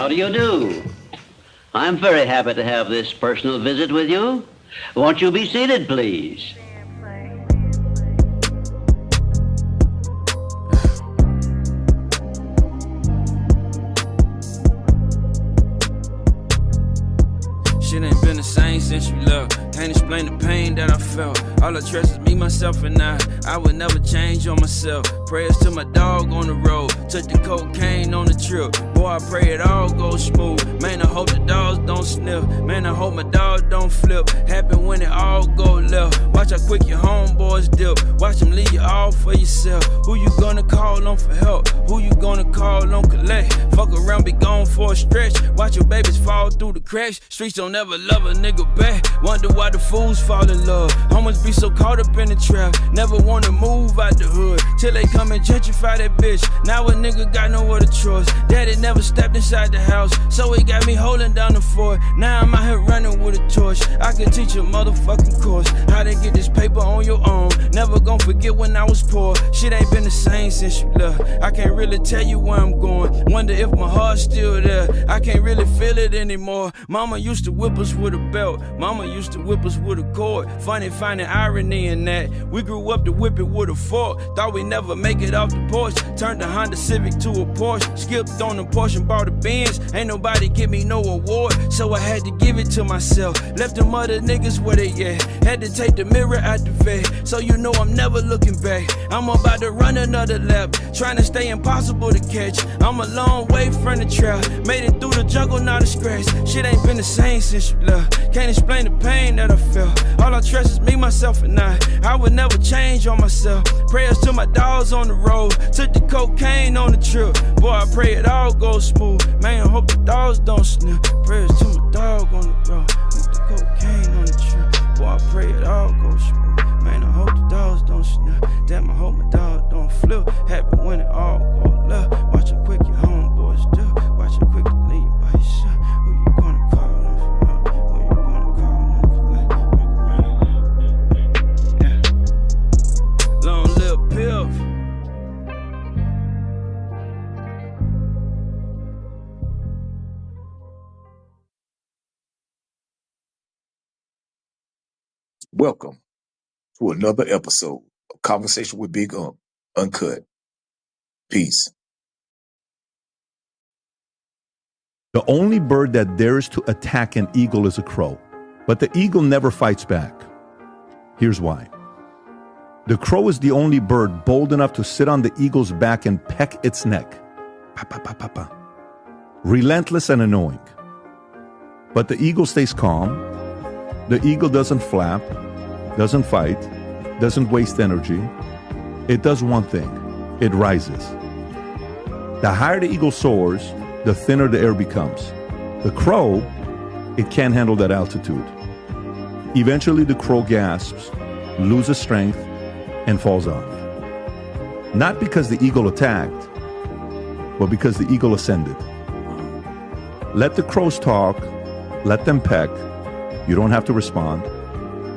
How do you do? I'm very happy to have this personal visit with you. Won't you be seated, please? Shit ain't been the same since you left. Can't explain the pain that I felt. All I trust is me, myself, and I would never change on myself. Prayers to my dog on the road. Took the cocaine on the trip. Boy, I pray it all goes smooth. Man, I hope the dogs don't sniff. Man, I hope my dog don't flip. Happen when it all go left. Watch how quick your homeboys dip. Watch them leave you all for yourself. Who you gonna call on for help? Who you gonna call on collect? Fuck around, be gone for a stretch. Watch your babies fall through the cracks. Streets don't ever love a nigga back. Wonder why the fools fall in love. Homies be so caught up in the trap. Never wanna move out the hood till they come and gentrify that bitch. Now a nigga got no other choice. Daddy never stepped inside the house, so he got me holding down the fort. Now I'm out here running with a torch. I can teach a motherfucking course how to get this paper on your own. Never gonna forget when I was poor. Shit ain't been the same since you left. I can't really tell you where I'm going. Wonder if my heart's still there. I can't really feel it anymore. Mama used to whip us with a belt. Mama used to whip us with a cord. Funny finding irony in that. We grew up to whip it with a fork. Thought we never make it off the porch. Turned the Honda Civic to a Porsche. Skipped on the Porsche and bought a Benz. Ain't nobody give me no award, so I had to give it to myself. Left them other niggas where they at. Had to take the mirror out the vet, so you know I'm never looking back. I'm about to run another lap, trying to stay impossible to catch. I'm a long way from the trap. Made it through the jungle, not a scratch. Shit ain't been the same since you left. Can't explain the pain that I felt. All I trust is me, myself, and I would never change on myself. Prayers to my dogs on the road. Took the cocaine on the trip. Boy, I pray it all goes smooth. Man, I hope the dogs don't sniff. Prayers to my dog on the road. Took the cocaine on the trip. Boy, I pray it all goes smooth. Man, I hope the dogs don't sniff. Damn, I hope my dog don't flip. Happy when it all go left. Watch how quick your homeboys do. Watch how quick you leave by yourself. Who you gonna call on for help? Who you gonna call on for yeah. Long live Piff. Welcome to another episode of Conversation with Big Unc Uncut. Peace. The only bird that dares to attack an eagle is a crow, but the eagle never fights back. Here's why. The crow is the only bird bold enough to sit on the eagle's back and peck its neck. Pa, pa, pa, pa, pa. Relentless and annoying. But the eagle stays calm. The eagle doesn't flap, doesn't fight, doesn't waste energy. It does one thing. It rises. The higher the eagle soars, the thinner the air becomes. The crow, it can't handle that altitude. Eventually the crow gasps, loses strength, and falls off. Not because the eagle attacked, but because the eagle ascended. Let the crows talk, let them peck. You don't have to respond.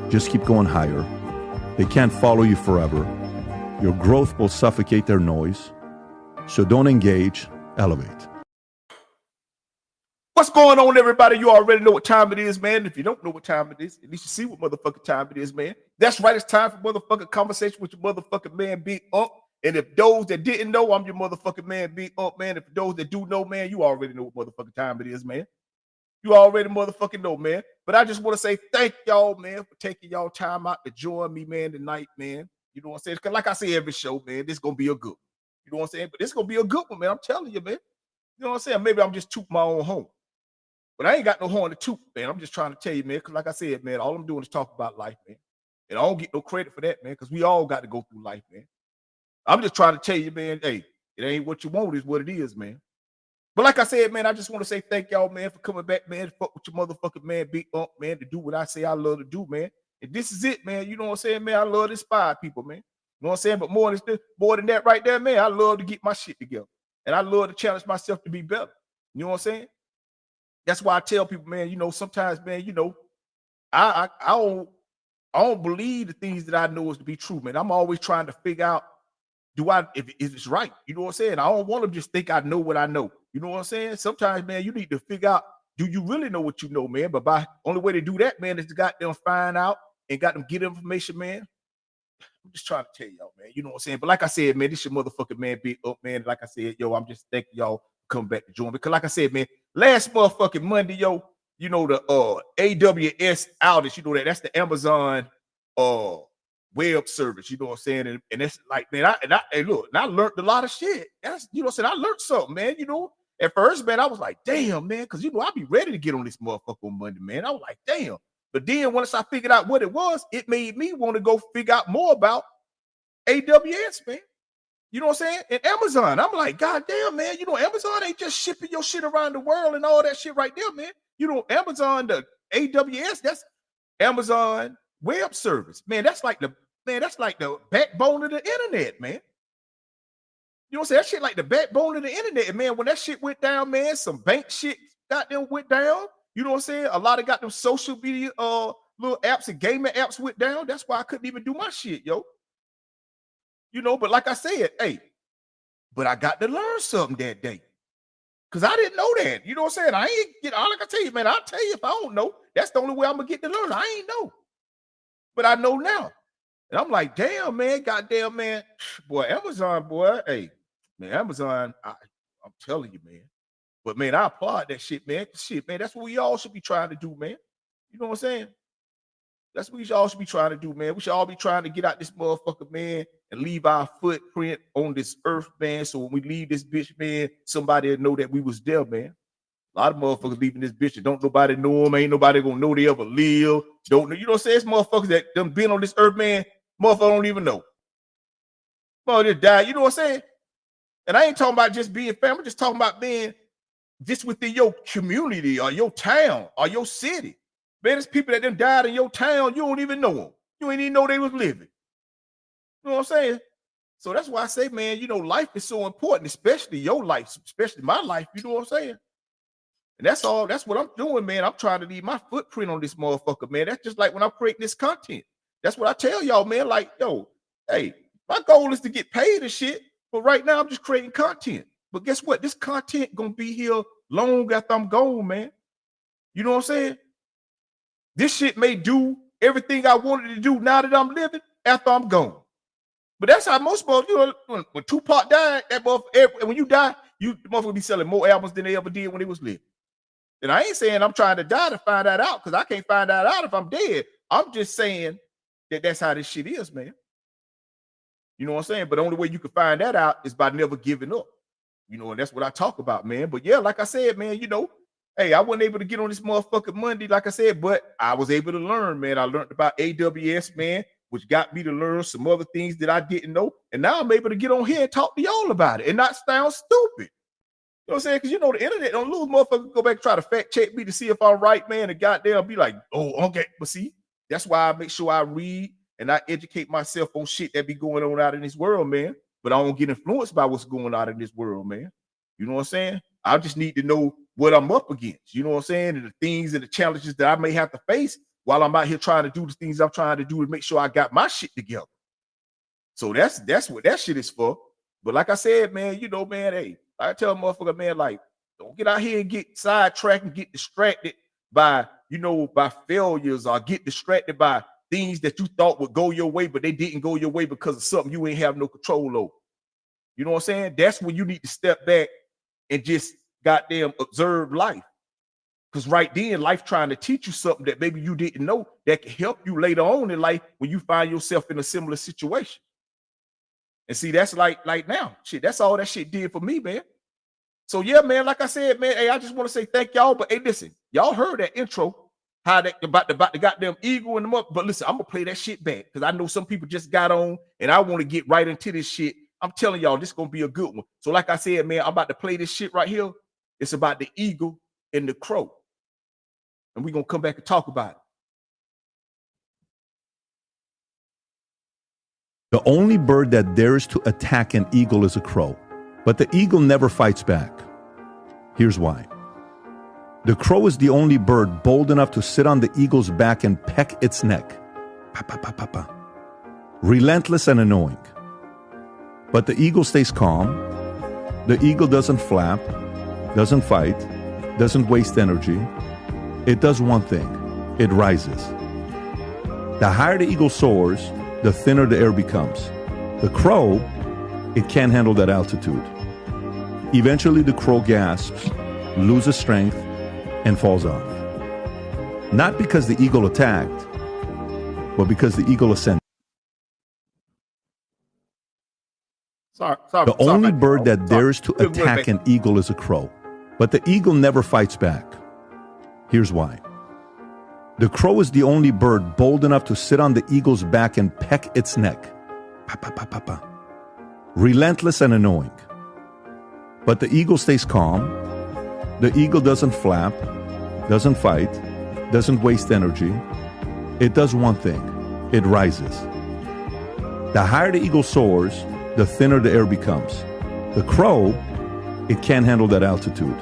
Just keep going higher. They can't follow you forever. Your growth will suffocate their noise. So don't engage, elevate. What's going on, everybody? You already know what time it is, man. If you don't know what time it is, at least you see what motherfucking time it is, man. That's right. It's time for motherfucking conversation with your motherfucking man, Big Unc. And if those that didn't know, I'm your motherfucking man, Big Unc, man. If those that do know, man, you already know what motherfucking time it is, man. You already motherfucking know, man. But I just want to say thank y'all, man, for taking y'all time out to join me, man, tonight, man. You know what I'm saying? Because like I say every show, man, this is going to be a good one. You know what I'm saying? But this is going to be a good one, man. I'm telling you, man. You know what I'm saying? Maybe I'm just tooting my own horn. But I ain't got no horn to toot, man. I'm just trying to tell you, man, because like I said, man, all I'm doing is talk about life, man. And I don't get no credit for that, man, because we all got to go through life, man. I'm just trying to tell you, man, hey, it ain't what you want, it's what it is, man. But like I said, man, I just want to say thank y'all, man, for coming back, man, to fuck with your motherfucking man, Big Unc, man, to do what I say I love to do, man. And this is it, man. You know what I'm saying, man? I love to inspire people, man. You know what I'm saying? But more than that right there, man, I love to get my shit together. And I love to challenge myself to be better. You know what I'm saying? That's why I tell people, man, you know, sometimes, man, you know, I don't believe the things that I know is to be true, man. I'm always trying to figure out if it's right? You know what I'm saying? I don't want to just think I know what I know. You know what I'm saying? Sometimes, man, you need to figure out, do you really know what you know, man? But by only way to do that, man, is to got them find out and got them get information, man. I'm just trying to tell y'all, man. You know what I'm saying? But like I said, man, this your motherfucking man, Big Up, man. Like I said, yo, I'm just thanking y'all come back to join. Because like I said, man, last motherfucking Monday, yo, you know, the AWS outage, you know that's the Amazon web service, you know what I'm saying? And it's like, man, I learned a lot of shit. That's, you know what I'm saying? I learned something, man. You know, at first, man, I was like, damn, man, because, you know, I'd be ready to get on this motherfucker on Monday, man. I was like, damn. But then once I figured out what it was, it made me want to go figure out more about AWS, man. You know what I'm saying? And Amazon. I'm like, God damn, man, you know, Amazon ain't just shipping your shit around the world and all that shit right there, man. You know, Amazon, the AWS, that's Amazon Web Service. Man, that's like the backbone of the internet, man. You know what I'm saying? That shit like the backbone of the internet. And man, when that shit went down, man, some bank shit goddamn went down. You know what I'm saying? A lot of got them social media little apps and gaming apps went down. That's why I couldn't even do my shit, yo. You know, but like I said, hey, but I got to learn something that day. Because I didn't know that. You know what I'm saying? I ain't get all I can tell you, man. I'll tell you if I don't know. That's the only way I'm gonna get to learn. I ain't know. But I know now. And I'm like, damn, man, goddamn, man. Boy, Amazon, boy, hey, man, Amazon, I'm telling you, man. But man, I applaud that shit, man. Shit, man, that's what we all should be trying to do, man. You know what I'm saying? That's what we all should be trying to do, man. We should all be trying to get out this motherfucker, man, and leave our footprint on this earth, man. So when we leave this bitch, man, somebody will know that we was there, man. A lot of motherfuckers leaving this bitch and don't nobody know them. Ain't nobody gonna know they ever live. Don't know. You know what I'm saying? It's motherfuckers that done been on this earth, man. Motherfucker don't even know. Motherfucker just died. You know what I'm saying? And I ain't talking about just being family. I'm just talking about being just within your community or your town or your city. Man, there's people that done died in your town. You don't even know them. You ain't even know they was living. You know what I'm saying? So that's why I say, man, you know, life is so important, especially your life, especially my life. You know what I'm saying? And that's all. That's what I'm doing, man. I'm trying to leave my footprint on this motherfucker, man. That's just like when I'm creating this content. That's what I tell y'all, man. Like, yo, hey, my goal is to get paid and shit. But right now, I'm just creating content. But guess what? This content gonna be here long after I'm gone, man. You know what I'm saying? This shit may do everything I wanted to do now that I'm living after I'm gone. But that's how most motherfuckers, you know, when Tupac died, that motherfucker, when you die, the motherfucker be selling more albums than they ever did when he was living. And I ain't saying I'm trying to die to find that out, because I can't find that out if I'm dead. I'm just saying that that's how this shit is, man. You know what I'm saying? But the only way you can find that out is by never giving up. You know, and that's what I talk about, man. But yeah, like I said, man, you know, hey, I wasn't able to get on this motherfucking Monday, like I said, but I was able to learn, man. I learned about AWS, man, which got me to learn some other things that I didn't know. And now I'm able to get on here and talk to y'all about it and not sound stupid. You know what I'm saying? Because, you know, the internet don't lose. Motherfuckers go back and try to fact check me to see if I'm right, man, and goddamn be like, oh, okay. But see, that's why I make sure I read and I educate myself on shit that be going on out in this world, man. But I don't get influenced by what's going on in this world, man. You know what I'm saying? I just need to know what I'm up against. You know what I'm saying? And the things and the challenges that I may have to face while I'm out here trying to do the things I'm trying to do to make sure I got my shit together. So that's what that shit is for. But like I said, man, you know, man, hey, I tell a motherfucker, man, like, don't get out here and get sidetracked and get distracted by, you know, by failures, or get distracted by things that you thought would go your way, but they didn't go your way because of something you ain't have no control over. You know what I'm saying? That's when you need to step back and just goddamn observe life. Because right then, life trying to teach you something that maybe you didn't know that can help you later on in life when you find yourself in a similar situation. And see, that's like now, shit, that's all that shit did for me, man. So yeah, man, like I said, man, hey, I just want to say thank y'all. But hey, listen, y'all heard that intro, how that about the goddamn eagle and them up. But listen, I'm gonna play that shit back because I know some people just got on and I want to get right into this shit. I'm telling y'all, this is gonna be a good one. So like I said, man, I'm about to play this shit right here. It's about the eagle and the crow. And we're gonna come back and talk about it. The only bird that dares to attack an eagle is a crow, but the eagle never fights back. Here's why. The crow is the only bird bold enough to sit on the eagle's back and peck its neck. Pa, pa, pa, pa, pa. Relentless and annoying. But the eagle stays calm. The eagle doesn't flap, doesn't fight, doesn't waste energy. It does one thing. It rises. The higher the eagle soars, the thinner the air becomes. The crow, it can't handle that altitude. Eventually the crow gasps, loses strength, and falls off. Not because the eagle attacked, but because the eagle ascended. The only bird that dares to attack an eagle is a crow, but the eagle never fights back. Here's why. The crow is the only bird bold enough to sit on the eagle's back and peck its neck. Pa, pa, pa, pa, pa. Relentless and annoying. But the eagle stays calm. The eagle doesn't flap, doesn't fight, doesn't waste energy. It does one thing. It rises. The higher the eagle soars, the thinner the air becomes. The crow, it can't handle that altitude.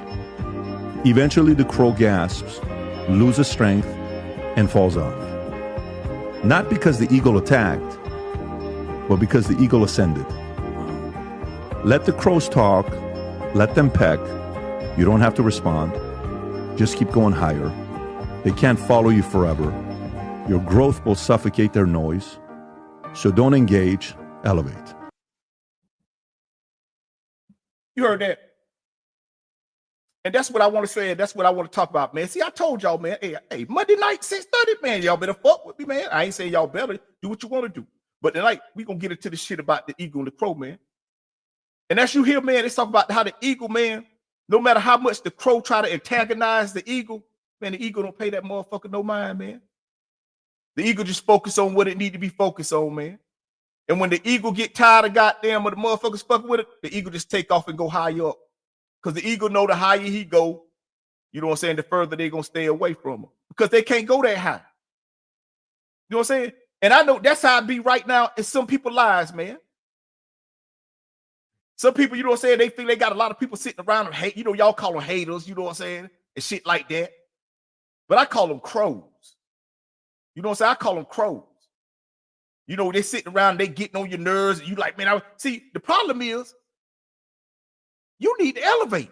Eventually the crow gasps, loses strength, and falls off. Not because the eagle attacked, but because the eagle ascended. Let the crows talk, let them peck. You don't have to respond. Just keep going higher. They can't follow you forever. Your growth will suffocate their noise. So don't engage, elevate. You heard that? And that's what I want to say. And that's what I want to talk about, man. See, I told y'all, man, hey, Monday night, 6:30, man, y'all better fuck with me, man. I ain't saying y'all better do what you want to do. But tonight, we going to get into the shit about the eagle and the crow, man. And as you hear, man, they talk about how the eagle, man, no matter how much the crow try to antagonize the eagle, man, the eagle don't pay that motherfucker no mind, man. The eagle just focus on what it need to be focused on, man. And when the eagle get tired of goddamn of the motherfuckers fucking with it, the eagle just take off and go higher up. Because the eagle know the higher he go, you know what I'm saying, the further they going to stay away from him. Because they can't go that high. You know what I'm saying? And I know that's how it be right now in some people's lives, man. Some people, you know what I'm saying, they think they got a lot of people sitting around and hate. You know, y'all call them haters, you know what I'm saying, and shit like that. But I call them crows. You know what I'm saying? I call them crows. You know, they sitting around, they getting on your nerves, and you like, man, see, the problem is, you need to elevate.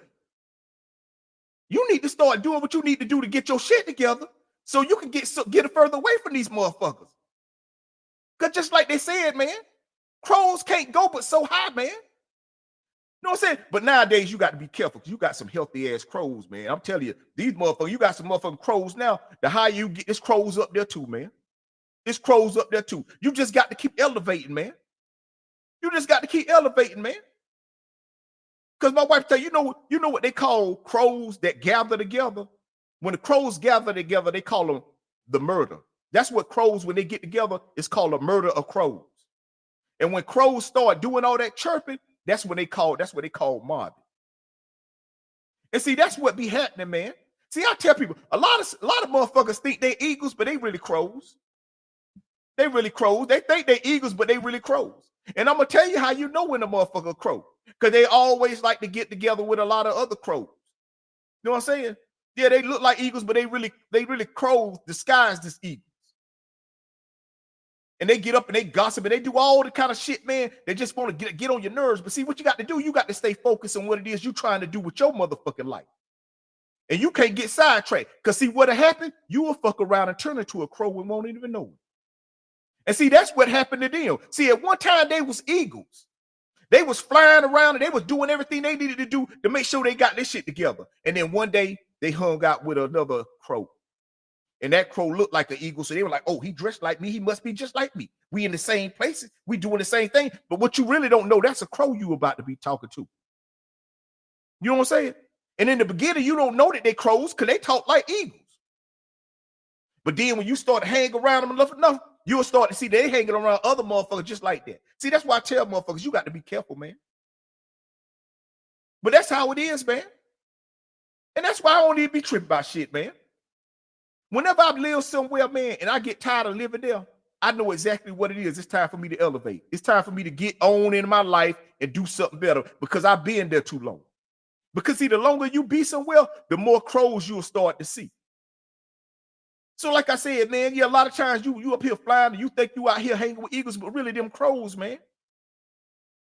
You need to start doing what you need to do to get your shit together so you can get further away from these motherfuckers. Because just like they said, man, crows can't go but so high, man. You know what I'm saying? But nowadays, you got to be careful because you got some healthy-ass crows, man. I'm telling you, these motherfuckers, you got some motherfucking crows now. The higher you get, this crows up there too, man. This crows up there too. You just got to keep elevating, man. You just got to keep elevating, man. Because my wife tell you, you know what they call crows that gather together? When the crows gather together, they call them the murder. That's what crows, when they get together, it's called a murder of crows. And when crows start doing all that chirping, that's what they call mobbing. And see, that's what be happening, man. See, I tell people, a lot of motherfuckers think they eagles, but they really crows. They really crows. They think they eagles, but they really crows. And I'm gonna tell you how you know when a motherfucker crow. Because they always like to get together with a lot of other crows. You know what I'm saying? Yeah, they look like eagles, but they really crows disguised as eagles. And they get up and they gossip and they do all the kind of shit, man. They just want to get on your nerves. But see, what you got to do, you got to stay focused on what it is you're trying to do with your motherfucking life. And you can't get sidetracked. Because see, what'll happen? You will fuck around and turn into a crow and won't even know it. And see, that's what happened to them. See, at one time, they was eagles. They was flying around and they was doing everything they needed to do to make sure they got this shit together. And then one day, they hung out with another crow. And that crow looked like an eagle. So they were like, oh, he dressed like me. He must be just like me. We in the same places. We doing the same thing. But what you really don't know, that's a crow you about to be talking to. You know what I'm saying? And in the beginning, you don't know that they crows because they talk like eagles. But then when you start to hang around them enough, you'll start to see they hanging around other motherfuckers just like that. See, that's why I tell motherfuckers, you got to be careful, man. But that's how it is, man. And that's why I don't need to be tripping about shit, man. Whenever I live somewhere, man, and I get tired of living there, I know exactly what it is. It's time for me to elevate. It's time for me to get on in my life and do something better because I've been there too long. Because see, the longer you be somewhere, the more crows you'll start to see. So like I said, man, yeah, a lot of times you up here flying and you think you out here hanging with eagles, but really them crows, man.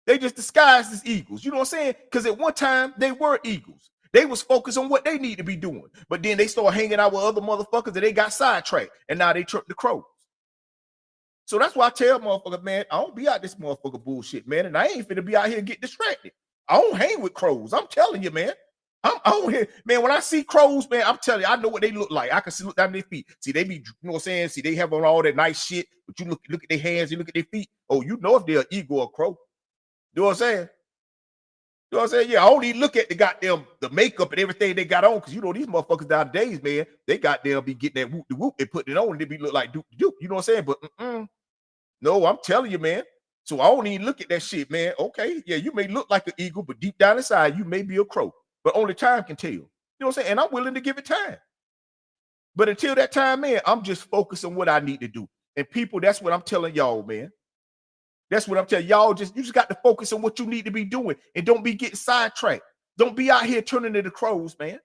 They just disguised as eagles. You know what I'm saying? Because at one time they were eagles. They was focused on what they need to be doing. But then they started hanging out with other motherfuckers and they got sidetracked. And now they tripped the crows. So that's why I tell motherfuckers, man, I don't be out this motherfucker bullshit, man. And I ain't finna be out here and get distracted. I don't hang with crows. I'm telling you, man. I'm on here, man. When I see crows, man, I'm telling you, I know what they look like. I can see look down their feet. See, they be, you know what I'm saying? See, they have on all that nice shit, but you look at their hands, you look at their feet. Oh, you know if they're an eagle or a crow. You know what I'm saying? You know what I'm saying? Yeah, I only look at the makeup and everything they got on, because you know these motherfuckers nowadays, man, they goddamn be getting that whoop de whoop, they putting it on and they be look like doop de doop. You know what I'm saying? But no, I'm telling you, man. So I don't even look at that shit, man. Okay, yeah, you may look like an eagle, but deep down inside, you may be a crow. But only time can tell. You know what I'm saying? And I'm willing to give it time. But until that time, man, I'm just focused on what I need to do. And people, that's what I'm telling y'all, man. That's what I'm telling y'all. You just got to focus on what you need to be doing and don't be getting sidetracked. Don't be out here turning into the crows, man.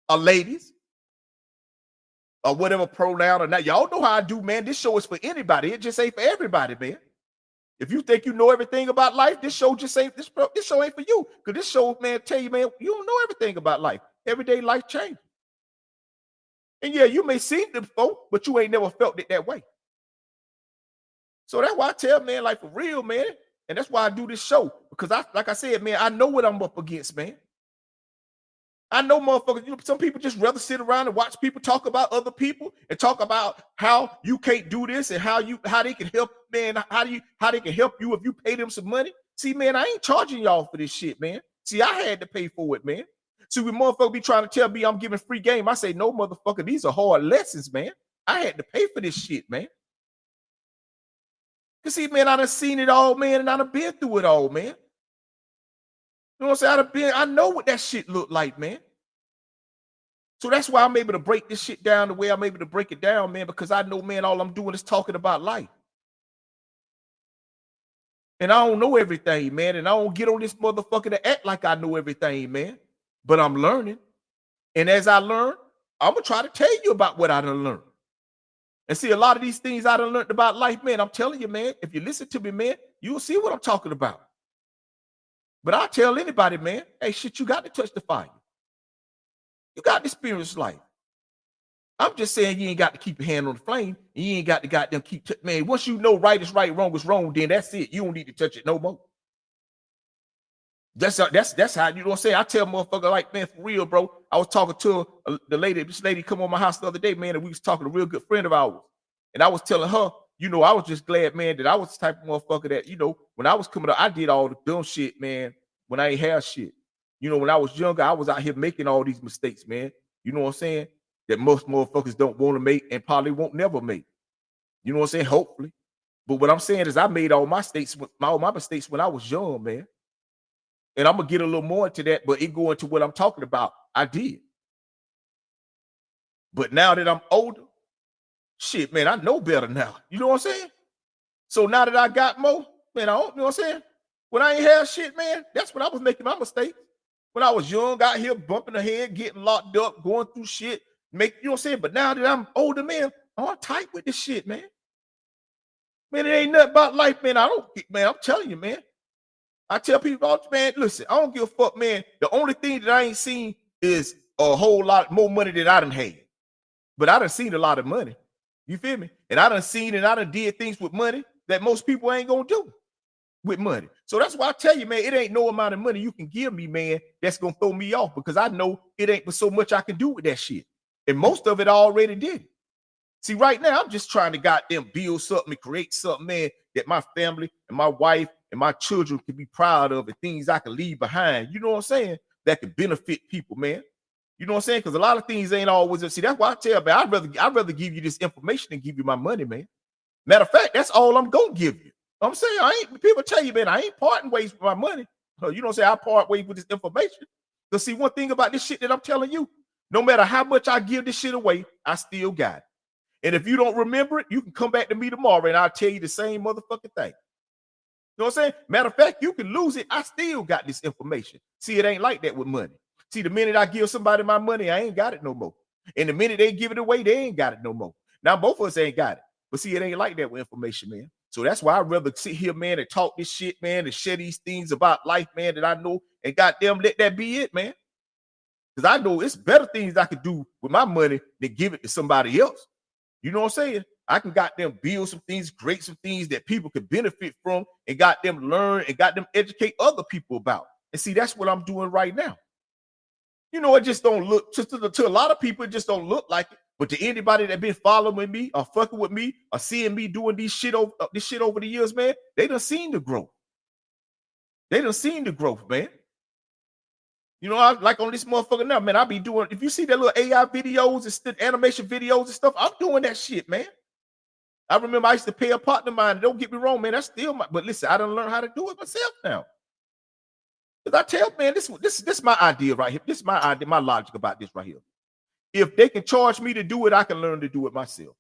Or ladies. Or whatever pronoun or not. Y'all know how I do, man. This show is for anybody. It just ain't for everybody, man. If you think you know everything about life, this show just ain't this show ain't for you. Because this show, man, tell you, man, you don't know everything about life. Everyday life changes. And yeah, you may see it before, but you ain't never felt it that way. So that's why I tell, man, like for real, man. And that's why I do this show. Because like I said, man, I know what I'm up against, man. I know motherfuckers, you know, some people just rather sit around and watch people talk about other people and talk about how you can't do this and how they can help, man, how they can help you if you pay them some money. See, man, I ain't charging y'all for this shit, man. See, I had to pay for it, man. See, when motherfuckers be trying to tell me I'm giving free game, I say, no, motherfucker, these are hard lessons, man. I had to pay for this shit, man. Cause see, man, I done seen it all, man, and I done been through it all, man. You know what I'm saying? I know what that shit look like, man. So that's why I'm able to break this shit down the way I'm able to break it down, man, because I know, man, all I'm doing is talking about life. And I don't know everything, man, and I don't get on this motherfucker to act like I know everything, man. But I'm learning. And as I learn, I'm going to try to tell you about what I done learned. And see, a lot of these things I done learned about life, man, I'm telling you, man, if you listen to me, man, you'll see what I'm talking about. But I tell anybody, man, hey, shit, you got to touch the fire. You got to experience life. I'm just saying you ain't got to keep your hand on the flame. And you ain't got to goddamn keep, man, once you know right is right, wrong is wrong, then that's it. You don't need to touch it no more. That's how, you know what I'm saying? I tell motherfucker like, man, for real, bro. I was talking to this lady come on my house the other day, man, and we was talking to a real good friend of ours. And I was telling her, you know, I was just glad, man, that I was the type of motherfucker that, you know, when I was coming up, I did all the dumb shit, man, when I ain't have shit. You know, when I was younger, I was out here making all these mistakes, man. You know what I'm saying? That most motherfuckers don't want to make and probably won't never make. You know what I'm saying? Hopefully. But what I'm saying is I made all my mistakes when I was young, man. And I'm going to get a little more into that, but it go into what I'm talking about. I did. But now that I'm older, shit, man, I know better now. You know what I'm saying? So now that I got more, man, I don't, you know what I'm saying? When I ain't have shit, man, that's when I was making my mistakes. When I was young, out here bumping the head, getting locked up, going through shit, you know what I'm saying? But now that I'm older, man, I'm tight with this shit, man. Man, it ain't nothing about life, man. I'm telling you, man. I tell people, man, listen, I don't give a fuck, man. The only thing that I ain't seen is a whole lot more money than I done had. But I done seen a lot of money. You feel me? And I done seen and I done did things with money that most people ain't gonna do with money. So that's why I tell you, man, it ain't no amount of money you can give me, man, that's gonna throw me off, because I know it ain't but so much I can do with that shit. And most of it I already did. See, right now, I'm just trying to goddamn build something and create something, man, that my family and my wife and my children can be proud of, and things I can leave behind, you know what I'm saying, that can benefit people, man. You know what I'm saying? Because a lot of things ain't always, see, that's why I tell, man, I'd rather give you this information than give you my money, man. Matter of fact, that's all I'm gonna give you. I'm saying, people tell you, man, I ain't parting ways with my money. You know what I'm saying? I part ways with this information. Because see, one thing about this shit that I'm telling you, no matter how much I give this shit away, I still got it. And if you don't remember it, you can come back to me tomorrow and I'll tell you the same motherfucking thing. You know what I'm saying? Matter of fact, you can lose it. I still got this information. See, it ain't like that with money. See, the minute I give somebody my money, I ain't got it no more. And the minute they give it away, they ain't got it no more. Now, both of us ain't got it. But see, it ain't like that with information, man. So that's why I'd rather sit here, man, and talk this shit, man, and share these things about life, man, that I know, and goddamn let that be it, man. Because I know it's better things I could do with my money than give it to somebody else. You know what I'm saying? I can goddamn build some things, create some things that people can benefit from, and goddamn learn and goddamn educate other people about. And see, that's what I'm doing right now. You know, it just don't look to a lot of people, it just don't look like it. But to anybody that been following me or fucking with me or seeing me doing this shit over the years, man, they done seen the growth. They done seen the growth, man. You know, I like on this motherfucker now, man. I be doing, if you see that little AI videos and animation videos and stuff, I'm doing that shit, man. I remember I used to pay a partner of mine. Don't get me wrong, man. That's still my, but listen, I done learned how to do it myself now. Because I tell, man, this my idea right here. This is my idea, my logic about this right here. If they can charge me to do it, I can learn to do it myself.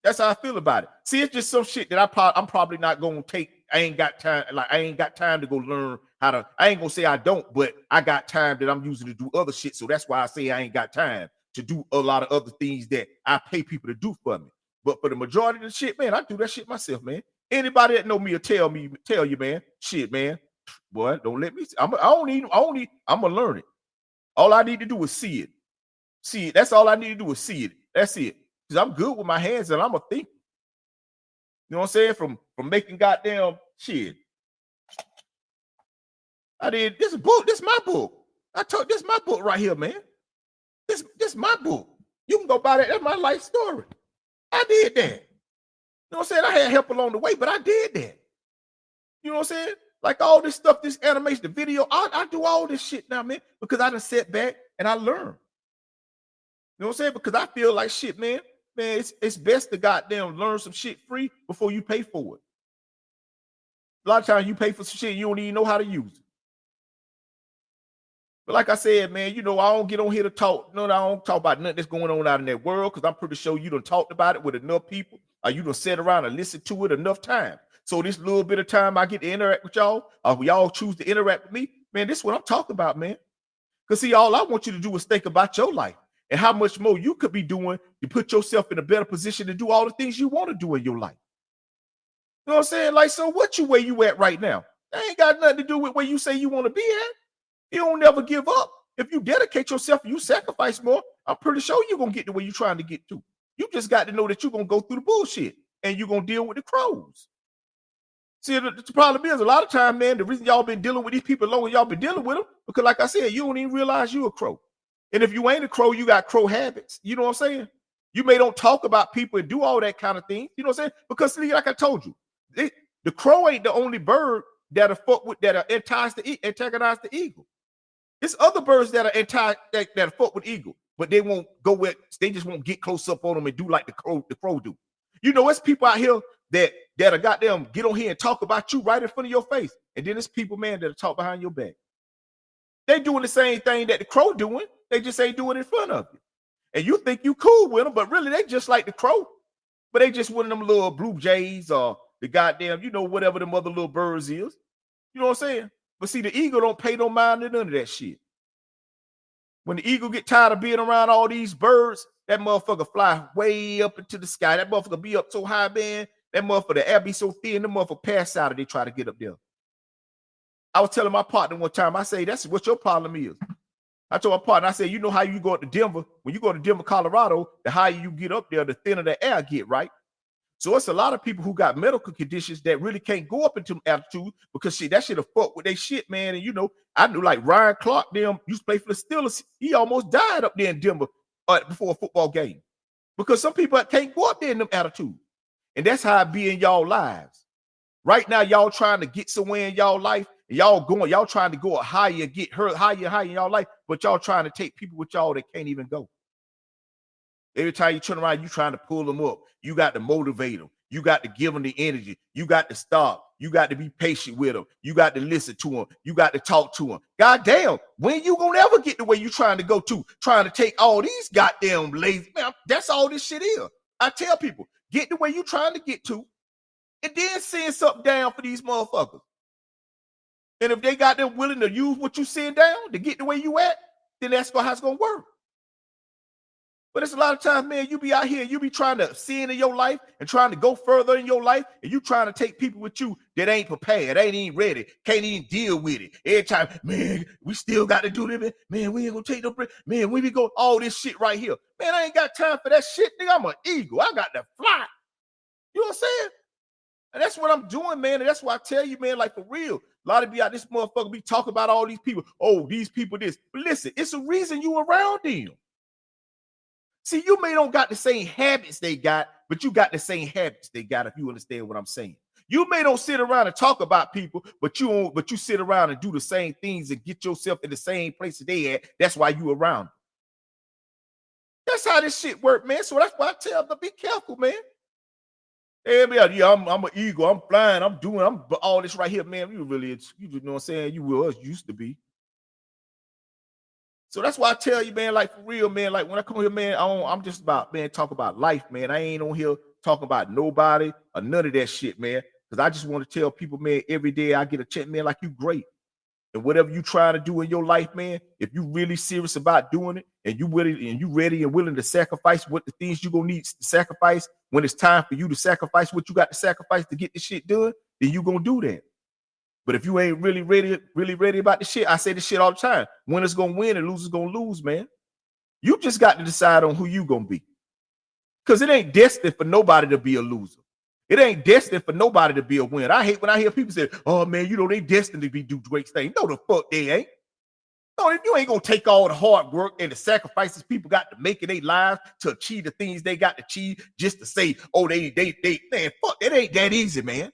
That's how I feel about it. See, it's just some shit that I'm probably not gonna take. I ain't got time. Like I ain't got time to go learn how to. I ain't gonna say I don't, but I got time that I'm using to do other shit. So that's why I say I ain't got time to do a lot of other things that I pay people to do for me. But for the majority of the shit, man, I do that shit myself, man. Anybody that know me will tell you, man, shit, man, boy, don't let me. I'm gonna learn it. All I need to do is see it. See it. That's all I need to do is see it. That's it. Because I'm good with my hands and I'm a thinker. You know what I'm saying? From making goddamn shit. I did this book. This my book. I told this my book right here, man. This my book. You can go buy that. That's my life story. I did that. You know what I'm saying? I had help along the way, but I did that. You know what I'm saying? Like all this stuff, this animation, the video, I do all this shit now, man, because I done sat back and I learned. You know what I'm saying? Because I feel like shit, man, it's best to goddamn learn some shit free before you pay for it. A lot of times you pay for some shit, you don't even know how to use it. But like I said, man, you know, I don't get on here to talk. No, I don't talk about nothing that's going on out in that world because I'm pretty sure you done talked about it with enough people or you done sat around and listened to it enough time. So this little bit of time I get to interact with y'all, or y'all choose to interact with me, man, this is what I'm talking about, man. Because see, all I want you to do is think about your life and how much more you could be doing to put yourself in a better position to do all the things you want to do in your life. You know what I'm saying? Like, so where you at right now? That ain't got nothing to do with where you say you want to be at. You don't never give up. If you dedicate yourself, you sacrifice more, I'm pretty sure you're going to get to where you're trying to get to. You just got to know that you're going to go through the bullshit and you're going to deal with the crows. See, the problem is a lot of time, man, the reason y'all been dealing with these people longer y'all been dealing with them, because like I said, you don't even realize you a crow. And if you ain't a crow, you got crow habits. You know what I'm saying? You may don't talk about people and do all that kind of thing. You know what I'm saying? Because see, like I told you, the crow ain't the only bird that antagonize the eagle. It's other birds that are fuck with eagle, but they won't go with. They just won't get close up on them and do like the crow do. You know, it's people out here that are goddamn get on here and talk about you right in front of your face, and then it's people, man, that talk behind your back. They doing the same thing that the crow doing. They just ain't doing it in front of you, and you think you cool with them, but really they just like the crow, but they just one of them little blue jays or the goddamn, you know, whatever them other little birds is. You know what I'm saying? But see, the eagle don't pay no mind to none of that shit. When the eagle get tired of being around all these birds, that motherfucker fly way up into the sky. That motherfucker be up so high, man. That motherfucker, the air be so thin, the motherfucker pass out if they try to get up there. I was telling my partner one time, I say, that's what your problem is. I told my partner, I said, you know how you go up to Denver, when you go to Denver, Colorado, the higher you get up there, the thinner the air get, right? So it's a lot of people who got medical conditions that really can't go up into altitude because shit, that shit have fuck with their shit, man. And you know, I knew like Ryan Clark, them used to play for the Steelers. He almost died up there in Denver before a football game because some people can't go up there in them altitude. And that's how it be in y'all lives. Right now, y'all trying to get somewhere in y'all life, and y'all trying to go higher, get hurt higher in y'all life, but y'all trying to take people with y'all that can't even go. Every time you turn around, you trying to pull them up. You got to motivate them. You got to give them the energy. You got to stop. You got to be patient with them. You got to listen to them. You got to talk to them. God damn, when you gonna ever get the way you trying to go to? Trying to take all these goddamn lazy, man, that's all this shit is. I tell people, get the way you trying to get to, and then send something down for these motherfuckers. And if they got them willing to use what you send down to get the way you at, then that's how it's gonna work. But it's a lot of times, man, you be out here, you be trying to see into your life and trying to go further in your life, and you trying to take people with you that ain't prepared, ain't even ready, can't even deal with it. Every time, man, we still got to do this, man, we ain't gonna take no break. Man, we be go all this shit right here. Man, I ain't got time for that shit, nigga. I'm an eagle. I got to fly. You know what I'm saying? And that's what I'm doing, man. And that's why I tell you, man, like for real. A lot of you out this motherfucker be talking about all these people. Oh, these people this. But listen, it's a reason you around them. See, you may don't got the same habits they got, but you got the same habits they got, if you understand what I'm saying. You may don't sit around and talk about people, but you sit around and do the same things and get yourself in the same place that they at. That's why you around. That's how this shit work, man. So that's why I tell them to be careful, man. Hey, man, yeah, I'm an eagle. I'm flying. I'm all this right here, man. You know what I'm saying? You used to be. So that's why I tell you, man, like for real, man, like when I come here, man, I'm just about, man, talk about life, man. I ain't on here talking about nobody or none of that shit, man. Because I just want to tell people, man, every day I get a check, man, like you great. And whatever you trying to do in your life, man, if you really serious about doing it and you ready and willing to sacrifice what the things you're gonna need to sacrifice when it's time for you to sacrifice what you got to sacrifice to get this shit done, then you gonna do that. But if you ain't really ready about the shit, I say this shit all the time. Winners gonna win and losers gonna lose, man. You just got to decide on who you gonna be. Because it ain't destined for nobody to be a loser. It ain't destined for nobody to be a winner. I hate when I hear people say, oh man, you know, they destined to do great things. No, the fuck they ain't. No, if you ain't gonna take all the hard work and the sacrifices people got to make in their lives to achieve the things they got to achieve just to say, oh, they man, fuck, it ain't that easy, man.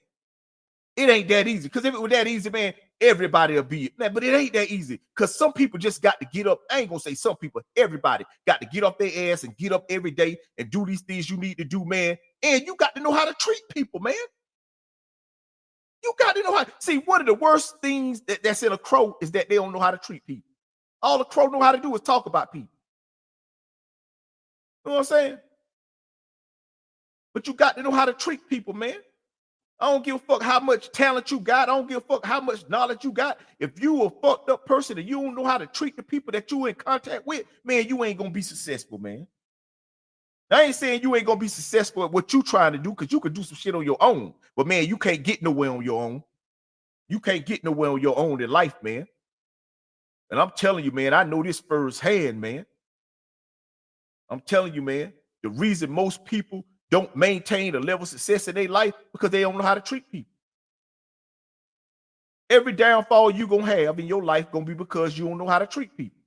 It ain't that easy. Because if it was that easy, man, everybody will be it. Man, but it ain't that easy. Because some people just got to get up. I ain't gonna say some people, everybody got to get off their ass and get up every day and do these things you need to do, man. And you got to know how to treat people, man. You got to know how. See, one of the worst things that's in a crow is that they don't know how to treat people. All the crow know how to do is talk about people. You know what I'm saying? But you got to know how to treat people, man. I don't give a fuck how much talent you got. I don't give a fuck how much knowledge you got. If you a fucked up person and you don't know how to treat the people that you in contact with, man, you ain't gonna be successful, man. I ain't saying you ain't gonna be successful at what you trying to do, because you could do some shit on your own. But man, you can't get nowhere on your own. You can't get nowhere on your own in life, man. And I'm telling you, man, I know this firsthand, man. I'm telling you, man, the reason most people don't maintain a level of success in their life because they don't know how to treat people. Every downfall you gonna have in your life gonna be because you don't know how to treat people.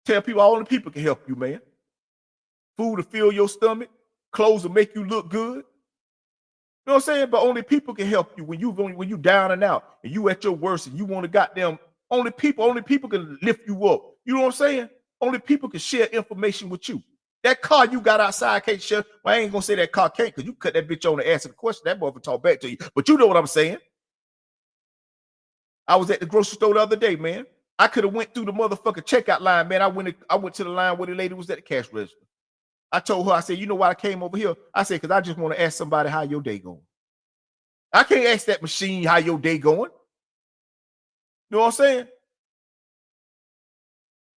Tell people all the people can help you, man. Food to fill your stomach, clothes to make you look good. You know what I'm saying? But only people can help you when you down and out and you at your worst and you want to goddamn only people can lift you up. You know what I'm saying? Only people can share information with you. That car you got outside can't share. Well, I ain't gonna say that car can't, because you cut that bitch on and answer the question. That motherfucker talk back to you. But you know what I'm saying. I was at the grocery store the other day, man. I could have went through the motherfucking checkout line, man. I went to the line where the lady was at the cash register. I told her, I said, you know why I came over here? I said, because I just want to ask somebody how your day going. I can't ask that machine how your day going. You know what I'm saying?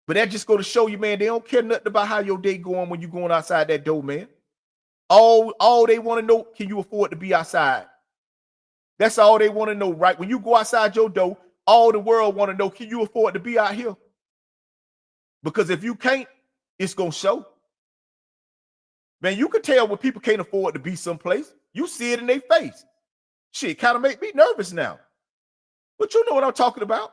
But that just go to show you, man, they don't care nothing about how your day going when you going outside that door, man. All they want to know, can you afford to be outside? That's all they want to know, right? When you go outside your door, all the world want to know, can you afford to be out here? Because if you can't, it's going to show. Man, you can tell when people can't afford to be someplace. You see it in their face. Shit kind of make me nervous now. But you know what I'm talking about.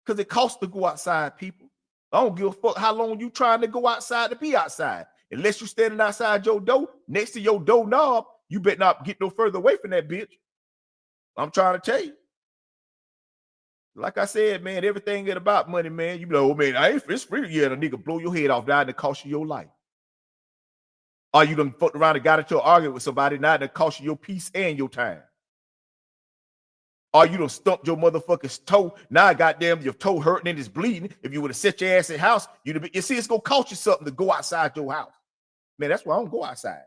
Because it costs to go outside, people. I don't give a fuck how long you trying to go outside to be outside. Unless you standing outside your door, next to your doorknob, you better not get no further away from that bitch. I'm trying to tell you. Like I said, man, everything ain't about money, man. You know, man, it's free. Yeah, the nigga blow your head off now and it cost you your life. Or you done fucked around and got into an argument with somebody now that cost you your peace and your time. Or you done stumped your motherfucking toe. Now, goddamn, your toe hurting and it's bleeding. If you would have set your ass in house, you see, it's gonna cost you something to go outside your house. Man, that's why I don't go outside.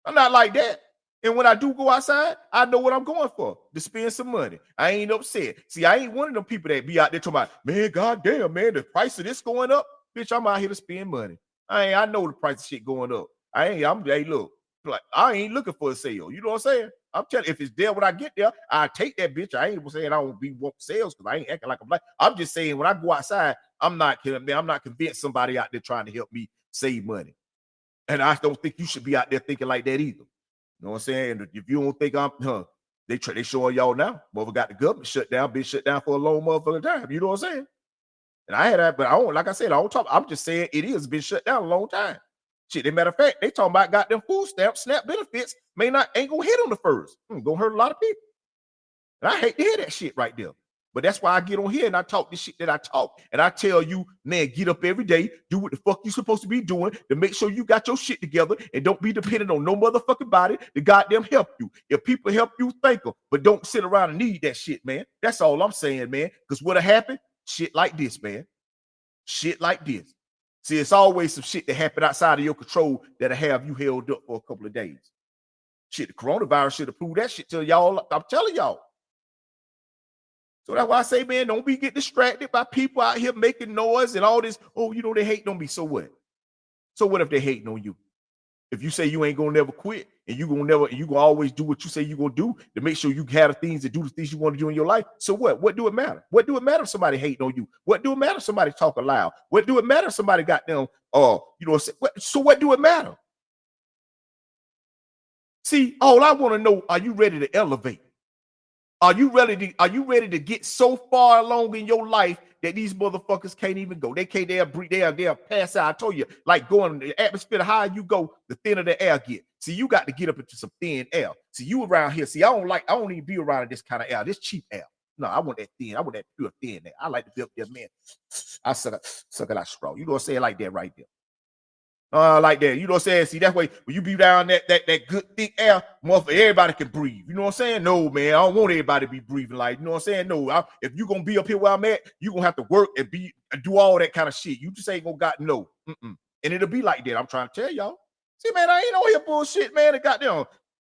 I'm not like that. And when I do go outside, I know what I'm going for, to spend some money. I ain't upset. See, I ain't one of them people that be out there talking about, man, goddamn, man, the price of this going up. Bitch, I'm out here to spend money. I know the price of shit going up. Hey, look, like I ain't looking for a sale. You know what I'm saying? I'm telling you, if it's there when I get there, I take that bitch. I ain't saying I won't be want sales because I ain't acting like I'm like. I'm just saying when I go outside, I'm not convinced somebody out there trying to help me save money. And I don't think you should be out there thinking like that either. You know what I'm saying? If you don't think they showing y'all now. Mother got the government shut down, been shut down for a long motherfucking time. You know what I'm saying? And I had that, but I don't, like I said, I don't talk. I'm just saying it is been shut down a long time. Shit, as a matter of fact, they talking about goddamn food stamps, SNAP benefits ain't gonna hit on the first. Gonna hurt a lot of people. And I hate to hear that shit right there. But that's why I get on here and I talk this shit that I talk. And I tell you, man, get up every day, do what the fuck you supposed to be doing to make sure you got your shit together and don't be dependent on no motherfucking body to goddamn help you. If people help you, thank them. But don't sit around and need that shit, man. That's all I'm saying, man. Because what'll happen? Shit like this, man. Shit like this. See, it's always some shit that happen outside of your control that'll have you held up for a couple of days. Shit, the coronavirus should have proved that shit to y'all. I'm telling y'all. So that's why I say, man, don't be get distracted by people out here making noise and all this. Oh, you know, they hating on me. So what? So what if they hating on you? If you say you ain't gonna never quit and you gonna always do what you say you gonna do to make sure you have the things to do the things you want to do in your life. So what? What do it matter? What do it matter if somebody hating on you? What do it matter if somebody talking loud? What do it matter if somebody got them? So what do it matter? See, all I want to know, are you ready to elevate? Are you ready to get so far along in your life that these motherfuckers can't even go? They can't, they'll breathe, they'll pass out. I told you, like going the atmosphere, the higher you go, the thinner the air get. See, you got to get up into some thin air. See, you around here. See, I don't even be around this kind of air, this cheap air. No, I want that thin. I want that pure thin air. I like to be up there, man. I suck it out straw. You know what I'm saying? Like that right there. Like that. You know what I'm saying? See, that way, when you be down that good thick air, motherfucker, everybody can breathe. You know what I'm saying? No, man, I don't want everybody to be breathing like, you know what I'm saying? No, if you gonna be up here where I'm at, you gonna have to work and do all that kind of shit. You just ain't gonna no. And it'll be like that. I'm trying to tell y'all. See, man, I ain't on here bullshit, man. It got them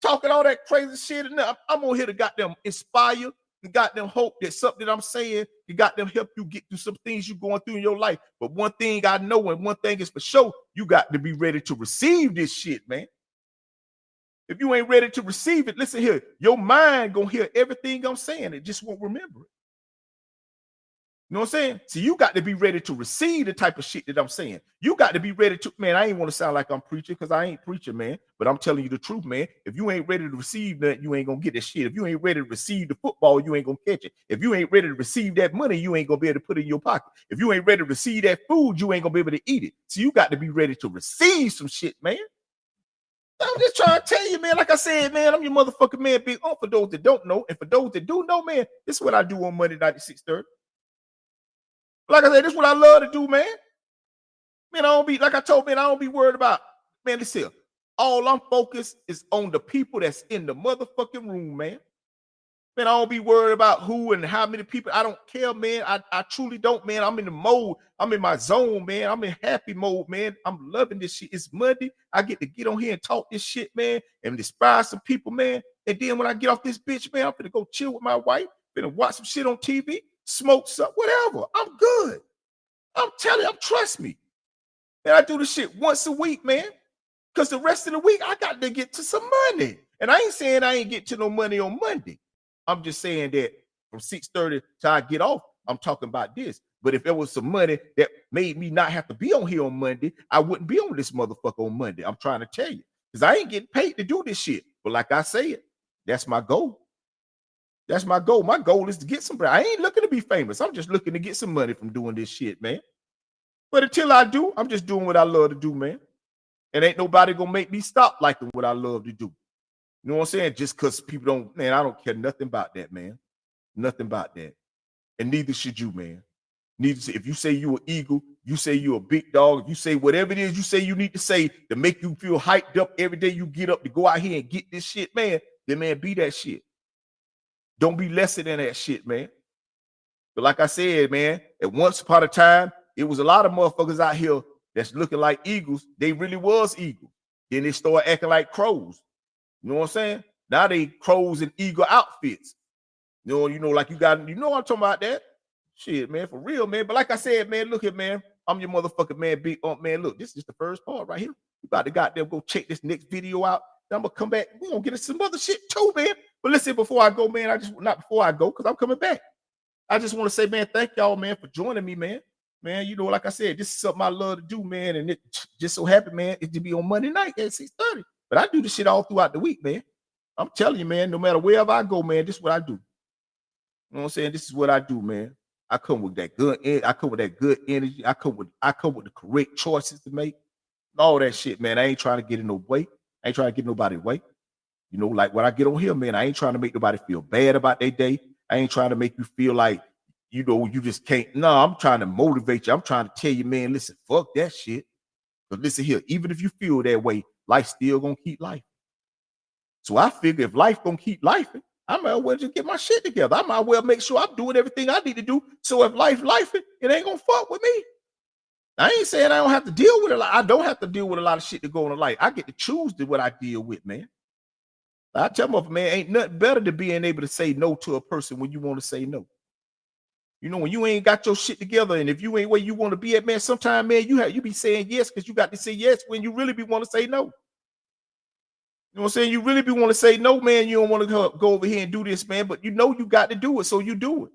talking all that crazy shit. And I'm on here to got them inspire. You got them hope that something that I'm saying, you got them help you get through some things you're going through in your life. But one thing I know, and one thing is for sure, you got to be ready to receive this shit, man. If you ain't ready to receive it, listen here, your mind gonna hear everything I'm saying. It just won't remember it. You know what I'm saying? So you got to be ready to receive the type of shit that I'm saying. You got to be ready to, man, I ain't want to sound like I'm preaching because I ain't preaching, man. But I'm telling you the truth, man. If you ain't ready to receive that, you ain't going to get that shit. If you ain't ready to receive the football, you ain't going to catch it. If you ain't ready to receive that money, you ain't going to be able to put it in your pocket. If you ain't ready to receive that food, you ain't going to be able to eat it. So you got to be ready to receive some shit, man. I'm just trying to tell you, man. Like I said, man, I'm your motherfucking man, Big Unc. For those that don't know, and for those that do know, man, this is what I do on Monday night at 6:30. Like I said, this is what I love to do, man. Man, I don't be, like I told, man, I don't be worried about, man, listen, all I'm focused is on the people that's in the motherfucking room, man. Man, I don't be worried about who and how many people. I don't care, man. I truly don't, man. I'm in the mode. I'm in my zone, man. I'm in happy mode, man. I'm loving this shit. It's Monday. I get to get on here and talk this shit, man, and inspire some people, man. And then when I get off this bitch, man, I'm gonna go chill with my wife, gonna watch some shit on TV, smoke some, whatever. I'm good. I'm telling you, trust me. Man, I do this shit once a week, man. Because the rest of the week, I got to get to some money. And I ain't saying I ain't get to no money on Monday. I'm just saying that from 6:30 till I get off, I'm talking about this. But if there was some money that made me not have to be on here on Monday, I wouldn't be on this motherfucker on Monday. I'm trying to tell you. Because I ain't getting paid to do this shit. But like I said, that's my goal. That's my goal. My goal is to get some. I ain't looking to be famous. I'm just looking to get some money from doing this shit, man. But until I do, I'm just doing what I love to do, man. And ain't nobody gonna make me stop liking what I love to do. You know what I'm saying? Just because people don't, man, I don't care nothing about that, man. Nothing about that. And neither should you, man. Neither, if you say you an eagle, you say you a big dog, if you say whatever it is you say you need to say to make you feel hyped up every day you get up to go out here and get this shit, man, then man, be that shit. Don't be lesser than that shit, man. But like I said, man, at once upon a time, it was a lot of motherfuckers out here that's looking like eagles. They really was eagles. Then they start acting like crows. You know what I'm saying? Now they crows and eagle outfits. You know, like you got, you know what I'm talking about that? Shit, man, for real, man. But like I said, man, look at, man, I'm your motherfucking man, Big Unc, man. Look, this is the first part right here. You about to goddamn go check this next video out. Then I'm gonna come back. We're gonna get into some other shit too, man. But listen, before I go, man, not before I go, because I'm coming back. I just want to say, man, thank y'all, man, for joining me, man. Man, you know, like I said, this is something I love to do, man. And it just so happened, man, it to be on Monday night at 6:30. But I do this shit all throughout the week, man. I'm telling you, man, no matter wherever I go, man, this is what I do. You know what I'm saying? This is what I do, man. I come with that good energy. I come with the correct choices to make. All that shit, man. I ain't trying to get in no way. I ain't trying to get nobody way. You know, like when I get on here, man, I ain't trying to make nobody feel bad about their day. I ain't trying to make you feel like, you know, you just can't. No, I'm trying to motivate you. I'm trying to tell you, man, listen, fuck that shit. But listen here, even if you feel that way, life still gonna keep life. So I figure if life gonna keep life, I might as well just get my shit together. I might as well make sure I'm doing everything I need to do. So if life, it ain't gonna fuck with me. I ain't saying I don't have to deal with it. I don't have to deal with a lot of shit to go on in life. I get to choose what I deal with, man. I tell my man, ain't nothing better than being able to say no to a person when you want to say no. You know, when you ain't got your shit together, and if you ain't where you want to be at, man, sometimes, man, you be saying yes because you got to say yes when you really be want to say no. You know what I'm saying? You really be want to say no, man. You don't want to go over here and do this, man, but you know you got to do it, so you do it.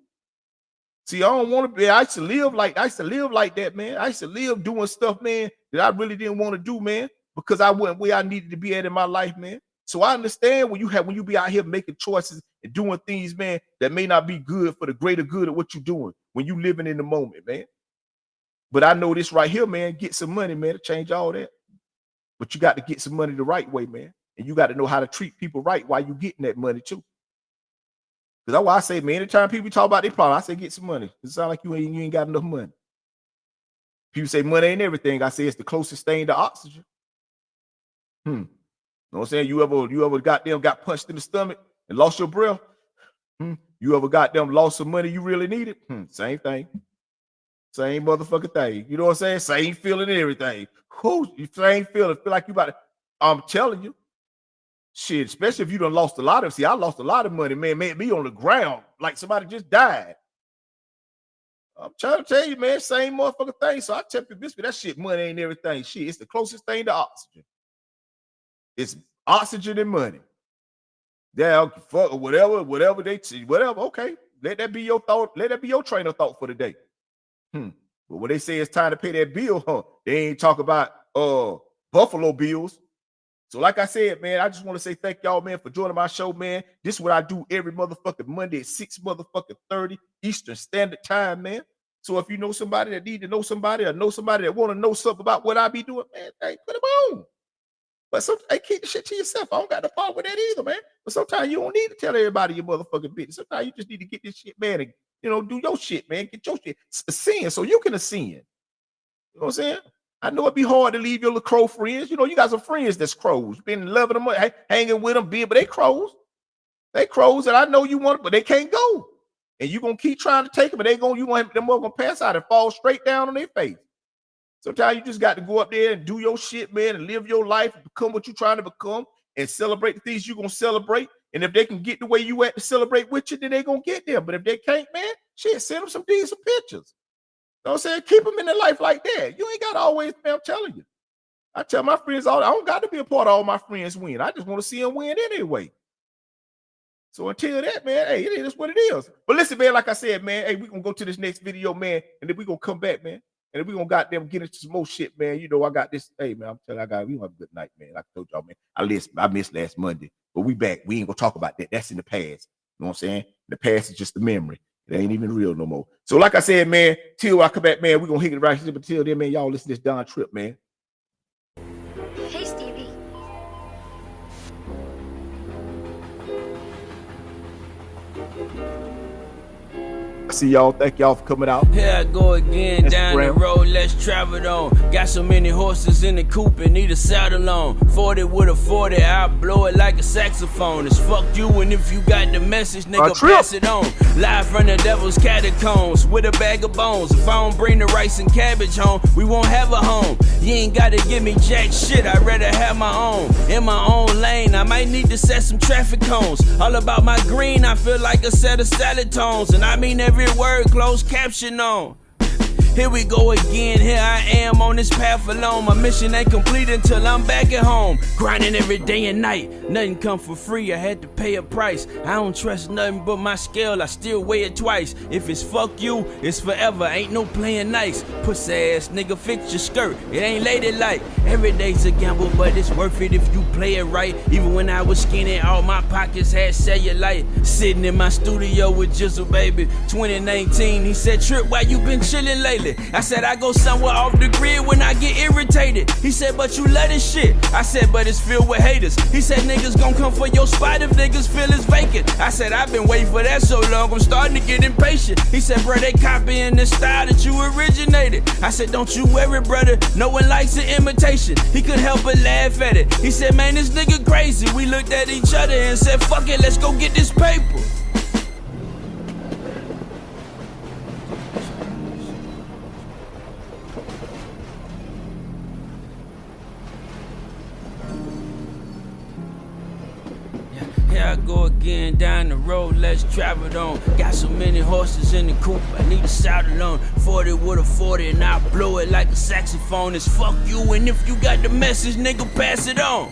See, I don't want to be. I used to live like that, man. I used to live doing stuff, man, that I really didn't want to do, man, because I wasn't where I needed to be at in my life, man. So I understand when you be out here making choices and doing things, man, that may not be good for the greater good of what you're doing when you living in the moment, man. But I know this right here, man, get some money, man, to change all that. But you got to get some money the right way, man. And you got to know how to treat people right while you getting that money too. Because that's why I say, man, anytime people talk about their problem, I say get some money. It sounds like you ain't got enough money. People say money ain't everything. I say it's the closest thing to oxygen. You know what I'm saying? You ever got punched in the stomach and lost your breath? You ever lost some money you really needed? Same thing. Same motherfucking thing. You know what I'm saying? Same feeling and everything. Same feeling. Feel like you about to. I'm telling you. Shit, especially if you done lost a lot of. See, I lost a lot of money, man. Made me on the ground like somebody just died. I'm trying to tell you, man, same motherfucking thing. So I tell you this, that shit, money ain't everything. Shit, it's the closest thing to oxygen. It's oxygen and money. Yeah, fuck or whatever they see, whatever. Okay, let that be your thought. Let that be your train of thought for the day. But when they say it's time to pay that bill, they ain't talk about Buffalo Bills. So like I said, man, I just want to say thank y'all, man, for joining my show, man. This is what I do every motherfucking Monday at 6:30 Eastern Standard Time, man. So if you know somebody that need to know somebody or know somebody that want to know something about what I be doing, man, hey, put them on. But hey, keep the shit to yourself. I don't got no problem with that either, man. But sometimes you don't need to tell everybody your motherfucking business. Sometimes you just need to get this shit, man, and, you know, do your shit, man. Get your shit ascend so you can ascend. You know what I'm saying? I know it'd be hard to leave your little crow friends. You know, you got some friends that's crows. Been loving them, hanging with them, but they crows. They crows that I know you want, but they can't go. And you gonna keep trying to take them, and you want them all gonna pass out and fall straight down on their face. Sometimes you just got to go up there and do your shit, man, and live your life, and become what you're trying to become, and celebrate the things you're gonna celebrate. And if they can get the way you at to celebrate with you, then they gonna get there. But if they can't, man, shit, send them some decent pictures. You know what I'm saying? Keep them in their life like that. You ain't got to always, man, I'm telling you. I tell my friends I don't got to be a part of all my friends win. I just want to see them win anyway. So until that, man, hey, it is what it is. But listen, man, like I said, man, hey, we're going to go to this next video, man, and then we're going to come back, man. And then we're going to goddamn get into some more shit, man. You know, I got this. Hey, man, I'm telling you, we gonna have a good night, man. Like I told y'all, man, I missed last Monday, but we back. We ain't going to talk about that. That's in the past. You know what I'm saying? The past is just a memory. It ain't even real no more. So like I said, man, till I come back, man, we're going to hit it right here. But till then, man, y'all listen to this Don Trip, man. Hey, Stevie. I see y'all. Thank y'all for coming out. Here I go again, down the road, let's travel on. Got so many horses in the coupe and need a saddle on. 40 with a 40, I blow it like a saxophone. It's fuck you, and if you got the message, nigga, pass it on. Live from the devil's catacombs with a bag of bones. If I don't bring the rice and cabbage home, we won't have a home. You ain't gotta give me jack shit, I'd rather have my own. In my own lane, I might need to set some traffic cones. All about my green, I feel like a set of salad tones. And I mean every word closed caption on. Here we go again, here I am on this path alone. My mission ain't complete until I'm back at home. Grinding every day and night, nothing come for free, I had to pay a price. I don't trust nothing but my scale, I still weigh it twice. If it's fuck you, it's forever, ain't no playing nice. Pussy ass nigga, fix your skirt, it ain't ladylike. Every day's a gamble, but it's worth it if you play it right. Even when I was skinny, all my pockets had cellulite. Sitting in my studio with Jizzle Baby, 2019, he said, Trip, why you been chillin' lately? I said, I go somewhere off the grid when I get irritated. He said, but you love this shit. I said, but it's filled with haters. He said, niggas gon' come for your spot if niggas feel it's vacant. I said, I've been waiting for that so long, I'm starting to get impatient. He said, bro, they copying the style that you originated. I said, don't you worry, brother, no one likes an imitation. He couldn't help but laugh at it. He said, man, this nigga crazy. We looked at each other and said, fuck it, let's go get this paper. Here I go again down the road, let's travel it on. Got so many horses in the coupe, I need a saddle on. 40 with a 40 and I'll blow it like a saxophone. It's fuck you, and if you got the message, nigga, pass it on.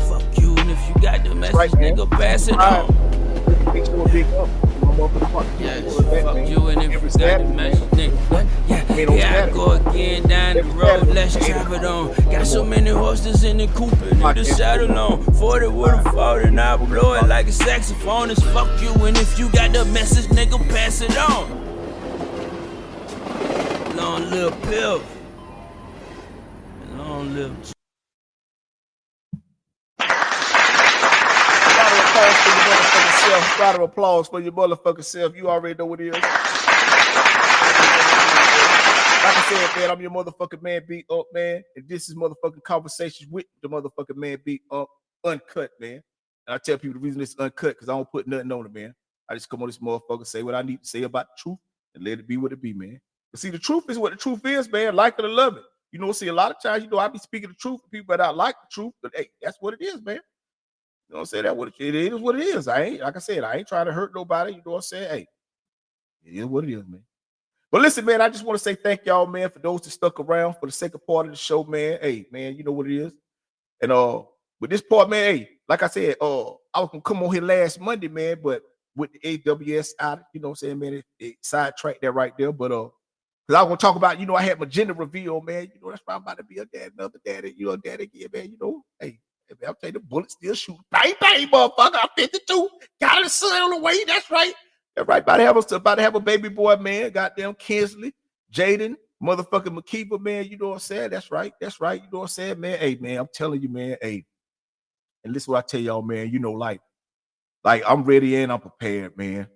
Fuck you, and if you got the message, nigga, pass it on. Yes, fuck you, and if you got the message, nigga. Yeah, here I go again down the road, let's travel it on. Got so many horses in the coupe, and need a saddle on. 40 with a 40 and I'll blow it like a saxophone. It's fuck you, and if you got the message, nigga, pass it on. Long live Pill. Long live. Round of applause for your motherfucking self. You already know what it is. Like I said, man, I'm your motherfucking man, Big Unc, man. And this is motherfucking conversations with the motherfucking man, Big Unc Uncut, man. And I tell people the reason it's uncut, because I don't put nothing on it, man. I just come on this motherfucker, say what I need to say about the truth, and let it be what it be, man. But see, the truth is what the truth is, man. Like it or love it. You know, see, a lot of times, you know, I be speaking the truth to people that I like the truth, but hey, that's what it is, man. You know what I'm saying? That what it is what it is. I ain't, like I said, I ain't trying to hurt nobody. You know what I'm saying? Hey, it is what it is, man. But listen, man, I just want to say thank y'all, man, for those that stuck around for the second part of the show, man. Hey, man, you know what it is. And with this part, man, hey, like I said, I was gonna come on here last Monday, man, but with the AWS outage, you know what I'm saying, man, it sidetracked that right there. But because I was gonna talk about, you know, I had my gender reveal, man. You know, that's why I'm about to be a dad, another daddy, you know, daddy again, man. You know, hey. I'll tell you, the bullet still shoot. Bang, bang, motherfucker. I'm 52. Got a son on the way. That's right. That's right. About to have a baby boy, man. Goddamn Kinsley, Jaden, motherfucking McKeever, man. You know what I'm saying? That's right. That's right. You know what I'm saying, man? Hey, man, I'm telling you, man. Hey, and listen what I tell y'all, man. You know, like I'm ready and I'm prepared, man.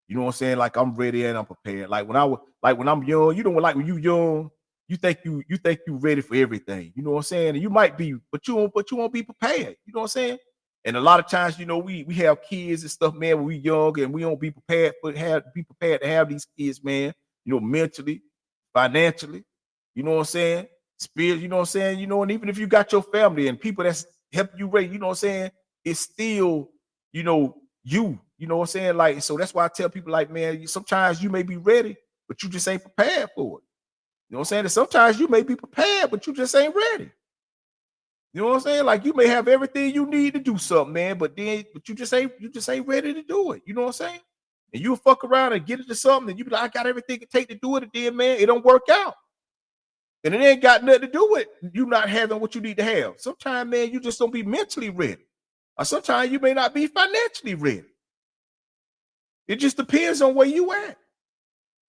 You know what I'm saying? Like I'm ready and I'm prepared. Like when I'm young, you know, like when you young, you think you ready for everything. You know what I'm saying? And you might be, but you won't be prepared. You know what I'm saying? And a lot of times, you know, we have kids and stuff, man, when we young and we don't be prepared to have these kids, man, you know, mentally, financially, you know what I'm saying? Spirit, you know what I'm saying? You know, and even if you got your family and people that's helping you raise, you know what I'm saying? It's still, you know what I'm saying? Like, so that's why I tell people, like, man, sometimes you may be ready, but you just ain't prepared for it. You know what I'm saying? And sometimes you may be prepared, but you just ain't ready. You know what I'm saying? Like you may have everything you need to do something, man, but you just ain't ready to do it. You know what I'm saying? And you fuck around and get into something, and you be like, I got everything it take to do it, and then, man, it don't work out. And it ain't got nothing to do with you not having what you need to have. Sometimes, man, you just don't be mentally ready. Or sometimes you may not be financially ready. It just depends on where you at.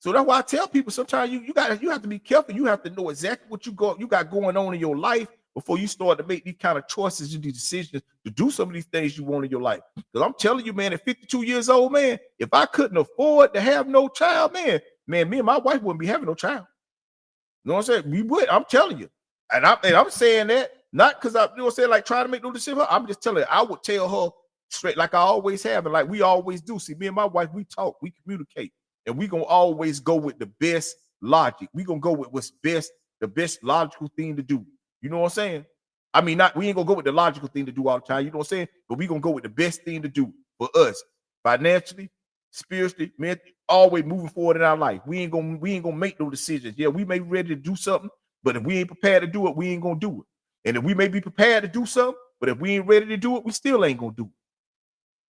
So that's why I tell people sometimes you have to be careful. You have to know exactly what you got going on in your life before you start to make these kind of choices and these decisions to do some of these things you want in your life. Because I'm telling you, man, at 52 years old, man, if I couldn't afford to have no child, man, me and my wife wouldn't be having no child. You know what I'm saying? We would. I'm telling you. And I'm saying that not because I, you know what I'm saying, like trying to make no decision. I'm just telling her, I would tell her straight like I always have and like we always do. See, me and my wife, we talk, we communicate. And we're going to always go with the best logic. We're going to go with what's best, the best logical thing to do. You know what I'm saying? I mean, we ain't going to go with the logical thing to do all the time. You know what I'm saying? But we're going to go with the best thing to do for us. Financially, spiritually, mentally, always moving forward in our life. We ain't gonna make no decisions. Yeah, we may be ready to do something, but if we ain't prepared to do it, we ain't gonna do it. And if we may be prepared to do something, but if we ain't ready to do it, we still ain't gonna do it.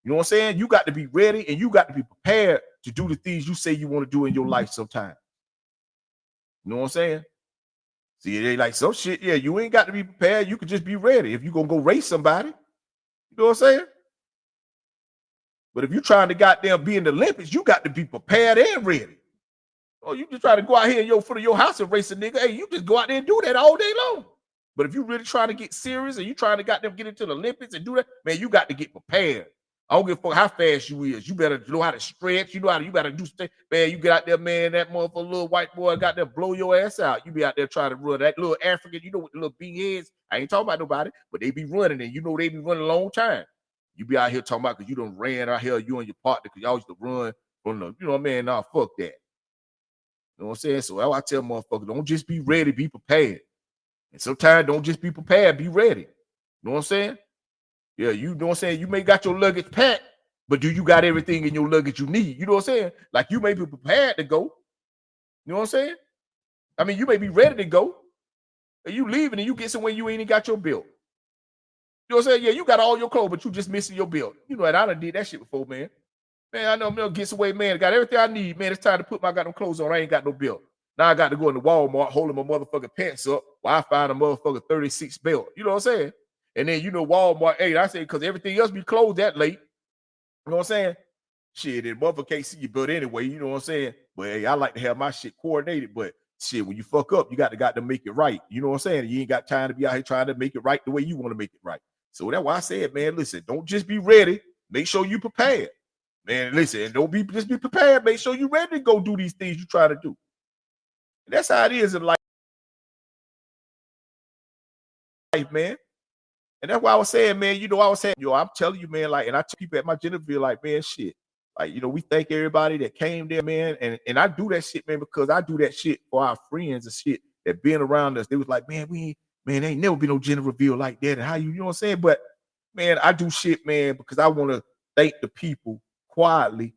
You know what I'm saying? You got to be ready and you got to be prepared to do the things you say you want to do in your life sometime. You know what I'm saying? See, they like some shit. Yeah, you ain't got to be prepared. You can just be ready. If you gonna go race somebody, you know what I'm saying? But if you're trying to goddamn be in the Olympics, you got to be prepared and ready. Oh, you just try to go out here in your foot of your house and race a nigga. Hey, you just go out there and do that all day long. But if you really trying to get serious and you trying to goddamn get into the Olympics and do that, man, you got to get prepared. I don't give a fuck how fast you is. You better know how to stretch. You better do stuff. Man, you get out there, man, that motherfucker little white boy got there blow your ass out. You be out there trying to run that little African, you know what the little big heads. I ain't talking about nobody, but they be running and you know they be running a long time. You be out here talking about because you done ran out here, you and your partner, because y'all used to run from the, you know what I mean? Nah, fuck that. You know what I'm saying? So I tell motherfuckers, don't just be ready, be prepared. And sometimes don't just be prepared, be ready. You know what I'm saying? Yeah, you know what I'm saying? You may got your luggage packed, but do you got everything in your luggage you need? You know what I'm saying? Like you may be prepared to go. You know what I'm saying? I mean, you may be ready to go. And you leaving and you get somewhere you ain't even got your belt. You know what I'm saying? Yeah, you got all your clothes, but you just missing your belt. You know what? I done did that shit before, man. Man, I know I'm gonna get away, man. Got everything I need, man. It's time to put my goddamn clothes on. I ain't got no belt. Now I got to go into Walmart holding my motherfucking pants up while I find a motherfucking 36 belt. You know what I'm saying? And then, you know, Walmart, hey, I say, because everything else be closed that late. You know what I'm saying? Shit, and motherfucker can't see your belt anyway. You know what I'm saying? But hey, I like to have my shit coordinated. But shit, when you fuck up, you got to make it right. You know what I'm saying? You ain't got time to be out here trying to make it right the way you want to make it right. So that's why I said, man, listen, don't just be ready. Make sure you prepared. Man, listen, and don't just be prepared. Make sure you're ready to go do these things you try to do. And that's how it is in life, man. And that's why I was saying, man, you know, I'm telling you, man, like, and I tell people at my Genevieve, like, man, shit. Like, you know, we thank everybody that came there, man. And I do that shit, man, because I do that shit for our friends and shit that been around us. They was like, man, ain't never been no Genevieve like that. And how you know what I'm saying? But man, I do shit, man, because I want to thank the people quietly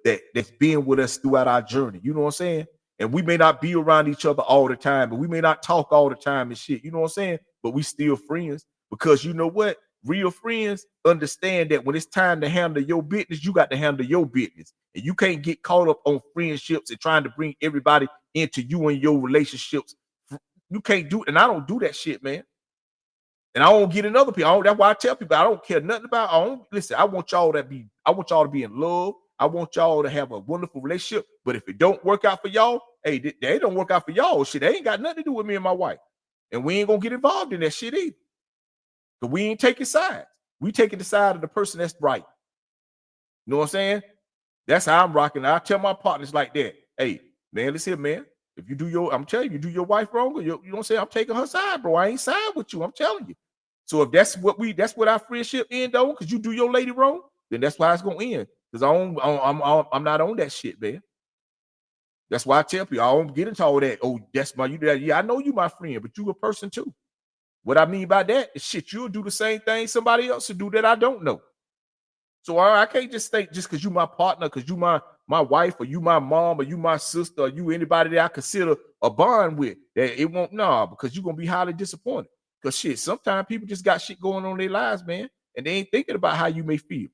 that's been with us throughout our journey. You know what I'm saying? And we may not be around each other all the time, but we may not talk all the time and shit. You know what I'm saying? But we still friends because you know what? Real friends understand that when it's time to handle your business, you got to handle your business. And you can't get caught up on friendships and trying to bring everybody into you and your relationships. You can't do it. And I don't do that shit, man. And I don't get in other people. That's why I tell people I don't care nothing about. Listen. I want y'all to be in love. I want y'all to have a wonderful relationship. But if it don't work out for y'all, hey, they don't work out for y'all. Shit, they ain't got nothing to do with me and my wife. And we ain't gonna get involved in that shit either. But we ain't taking sides. We taking the side of the person that's right. You know what I'm saying? That's how I'm rocking. I tell my partners like that. Hey, man, listen, man. If you do I'm telling you, do your wife wrong, or you know what I'm saying? I'm taking her side, bro. I ain't side with you. I'm telling you. So if that's what our friendship end on, because you do your lady wrong, then that's why it's gonna end. Because I'm not on that shit, man. That's why I tell people I don't get into all that. Oh, that's you do that. Yeah, I know you my friend, but you a person too. What I mean by that is shit, you'll do the same thing somebody else will do that I don't know. So I can't just think just because you my partner, because you my wife, or you my mom, or you my sister, or you anybody that I consider a bond with, that it won't, because you're gonna be highly disappointed. Because shit, sometimes people just got shit going on in their lives, man, and they ain't thinking about how you may feel.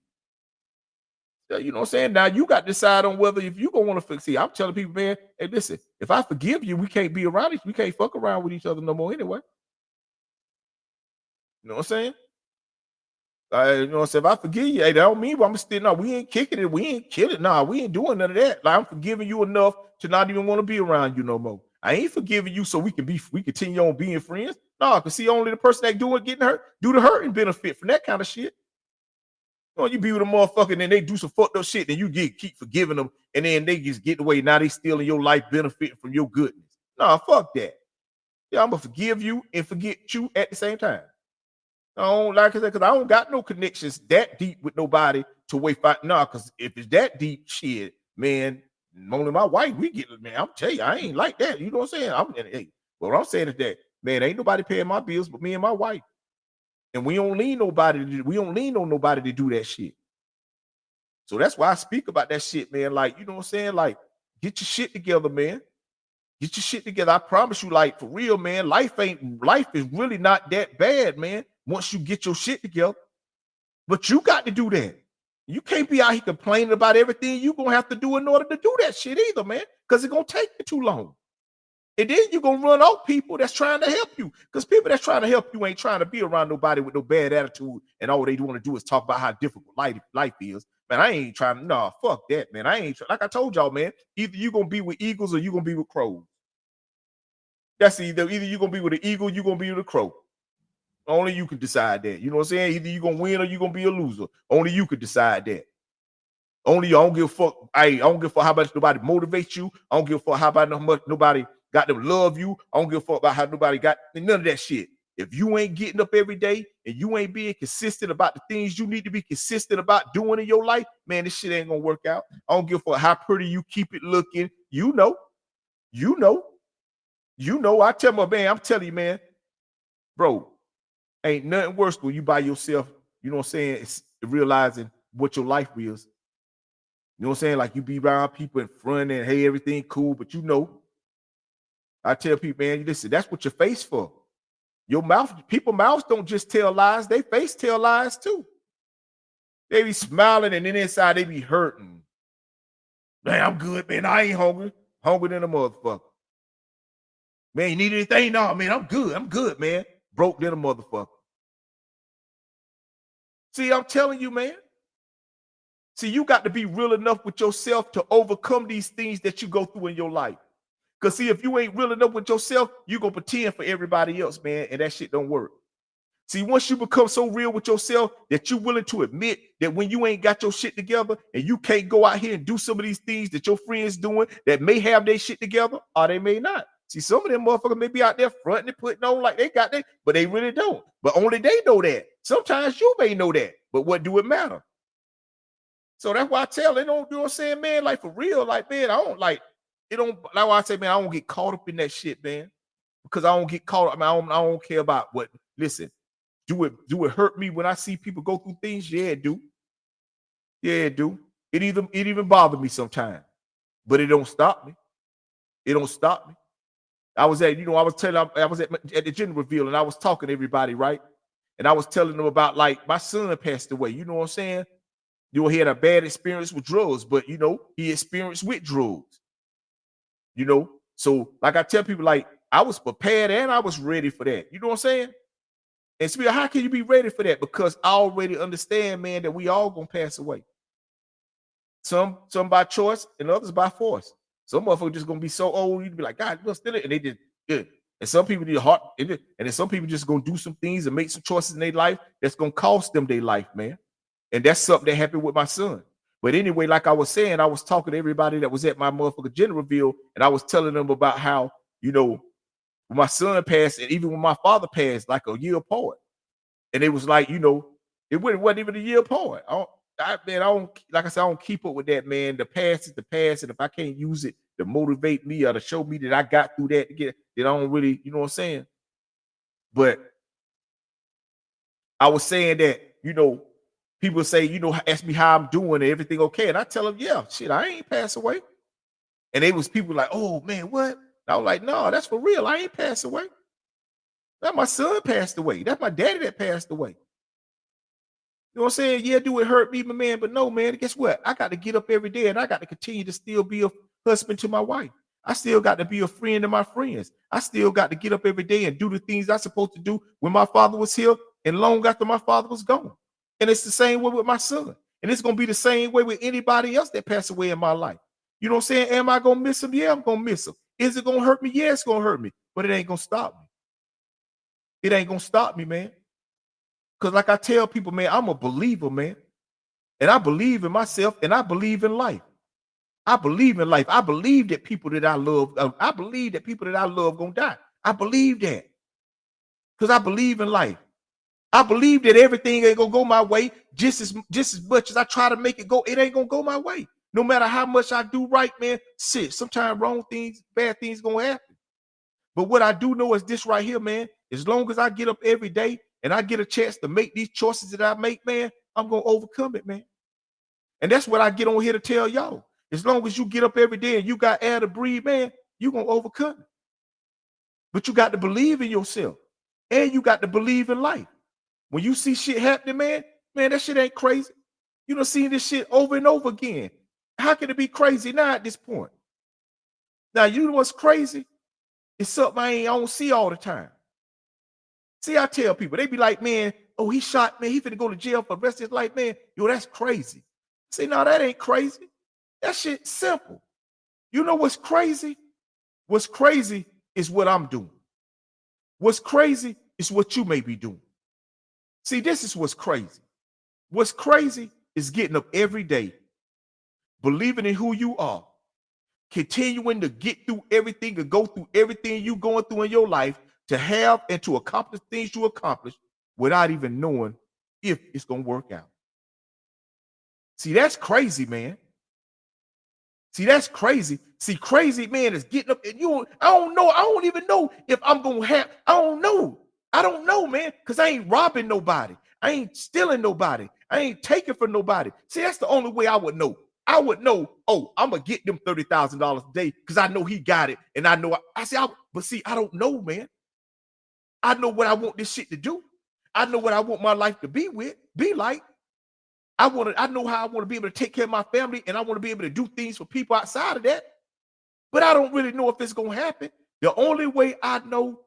So, you know what I'm saying? Now you got to decide on whether if you gonna want to fix it. I'm telling people, man, hey, listen, if I forgive you, we can't be around each, we can't fuck around with each other no more anyway. You know what I'm saying? You know what I'm saying? If I forgive you, hey, that don't mean I'm still, no, we ain't kicking it, we ain't killing, we ain't doing none of that. Like, I'm forgiving you enough to not even want to be around you no more. I ain't forgiving you so we continue on being friends. No, because see, only the person that getting hurt, do the hurt and benefit from that kind of shit. You know, you be with a motherfucker and then they do some fucked up shit, and you keep forgiving them, and then they just get away. Now they stealing your life, benefiting from your goodness. No, fuck that. Yeah, I'm gonna forgive you and forget you at the same time. I don't like I said, because I don't got no connections that deep with nobody to wait fight. No, because if it's that deep shit, man, only my wife, we get, man, I'm telling you, I ain't like that. You know what I'm saying? Hey, what I'm saying is that, man, ain't nobody paying my bills but me and my wife. And we don't lean on nobody to do that shit. So that's why I speak about that shit, man. Like, you know what I'm saying? Like, get your shit together, man. Get your shit together. I promise you, like, for real, man, life is really not that bad, man, once you get your shit together. But you got to do that. You can't be out here complaining about everything you're gonna have to do in order to do that shit either, man, because it's gonna take you too long. And then you're gonna run off people that's trying to help you. Because people that's trying to help you ain't trying to be around nobody with no bad attitude, and all they want to do is talk about how difficult life is. Man, I ain't trying to, no, fuck that, man. I ain't like I told y'all, man. Either you're gonna be with eagles or you're gonna be with crows. That's either you're gonna be with an eagle, you're gonna be with a crow. Only you can decide that. You know what I'm saying? Either you're gonna win or you're gonna be a loser. Only you can decide that. Only I don't give a fuck. I don't give a fuck how much nobody motivates you. I don't give a fuck how much nobody got them love you. I don't give a fuck about how nobody got none of that shit. If you ain't getting up every day and you ain't being consistent about the things you need to be consistent about doing in your life, man, this shit ain't gonna work out. I don't give a fuck how pretty you keep it looking. You know. I tell my man, I'm telling you, man, bro, ain't nothing worse when you by yourself, you know what I'm saying, it's realizing what your life is. You know what I'm saying? Like you be around people in front and hey, everything cool, but you know, I tell people, man, listen, that's what your face for. Your mouth, people's mouths don't just tell lies, they face tell lies too. They be smiling and then inside they be hurting. Man, I'm good, man. I ain't hungry. Hungry than a motherfucker. Man, you need anything? No, man, I'm good, man. Broke than a motherfucker. See, I'm telling you, man. See, you got to be real enough with yourself to overcome these things that you go through in your life. Because, see, if you ain't real enough with yourself, you're going to pretend for everybody else, man, and that shit don't work. See, once you become so real with yourself that you're willing to admit that when you ain't got your shit together and you can't go out here and do some of these things that your friends doing that may have their shit together or they may not. See, some of them motherfuckers may be out there fronting and putting on like they got that, but they really don't. But only they know that. Sometimes you may know that, but what do it matter? So that's why I tell they don't do what I'm saying, man. Like for real, like man, I don't like it. Don't like why I say, man, I don't get caught up in that shit, man, because I don't get caught up. I mean, I don't care about what. Listen, do it hurt me when I see people go through things? Yeah, it do. Yeah, it do. It even bother me sometimes, but it don't stop me. It don't stop me. I was at the gender reveal and I was talking to everybody, right? And I was telling them about like my son passed away. You know what I'm saying? You know, he had a bad experience with drugs, but you know, he experienced with drugs. You know, so like I tell people, like I was prepared and I was ready for that. You know what I'm saying? And so how can you be ready for that? Because I already understand, man, that we all gonna pass away. Some by choice and others by force. Some motherfuckers just gonna be so old, you'd be like, God, you're still it. And they just good. And some people need a heart, and then some people just gonna do some things and make some choices in their life that's gonna cost them their life, man. And that's something that happened with my son. But anyway, like I was saying, I was talking to everybody that was at my motherfucker gender reveal, and I was telling them about how, you know, when my son passed, and even when my father passed, like a year apart. And it was like, you know, it wasn't even a year apart. I don't, like I said, I don't keep up with that, man. The past is the past, and if I can't use it to motivate me or to show me that I got through that to get, then I don't really, you know what I'm saying? But I was saying that, you know, people say, you know, ask me how I'm doing and everything okay. And I tell them, yeah, shit, I ain't passed away. And it was people like, oh man, what? And I was like, no, that's for real. I ain't passed away. That's my son passed away. That's my daddy that passed away. You know what I'm saying? Yeah, do it hurt me, my man? But no, man, guess what? I got to get up every day and I got to continue to still be a husband to my wife. I still got to be a friend to my friends. I still got to get up every day and do the things I'm supposed to do when my father was here and long after my father was gone. And it's the same way with my son. And it's going to be the same way with anybody else that passed away in my life. You know what I'm saying? Am I going to miss him? Yeah, I'm going to miss him. Is it going to hurt me? Yeah, it's going to hurt me. But it ain't going to stop me. It ain't going to stop me, man. Because like I tell people, man, I'm a believer, man. And I believe in myself and I believe in life. I believe in life. I believe that people that I love, I believe that people that I love going to die. I believe that. Because I believe in life. I believe that everything ain't going to go my way just as much as I try to make it go. It ain't going to go my way. No matter how much I do right, man, shit, sometimes wrong things, bad things going to happen. But what I do know is this right here, man. As long as I get up every day and I get a chance to make these choices that I make, man, I'm going to overcome it, man. And that's what I get on here to tell y'all. As long as you get up every day and you got air to breathe, man, you're going to overcome it. But you got to believe in yourself. And you got to believe in life. When you see shit happening, man, that shit ain't crazy. You done seen this shit over and over again. How can it be crazy now at this point? Now, you know what's crazy? It's something I don't see all the time. See, I tell people, they be like, man, oh, he shot, man, he finna go to jail for the rest of his life, man. Yo, that's crazy. See, no, that ain't crazy. That shit simple. You know what's crazy? What's crazy is what I'm doing. What's crazy is what you may be doing. See, this is what's crazy. What's crazy is getting up every day, believing in who you are, continuing to get through everything and go through everything you going through in your life to have and to accomplish things you accomplish without even knowing if it's going to work out. See, that's crazy, man. See, that's crazy. See, crazy, man, is getting up and I don't know. I don't even know if I'm going to have, I don't know, man, because I ain't robbing nobody. I ain't stealing nobody. I ain't taking from nobody. See, that's the only way I would know. I would know, oh, I'm going to get them $30,000 a day because I know he got it. And I know, but see, I don't know, man. I know what I want this shit to do. I know what I want my life to be like. I know how I want to be able to take care of my family, and I want to be able to do things for people outside of that. But I don't really know if it's going to happen. The only way I know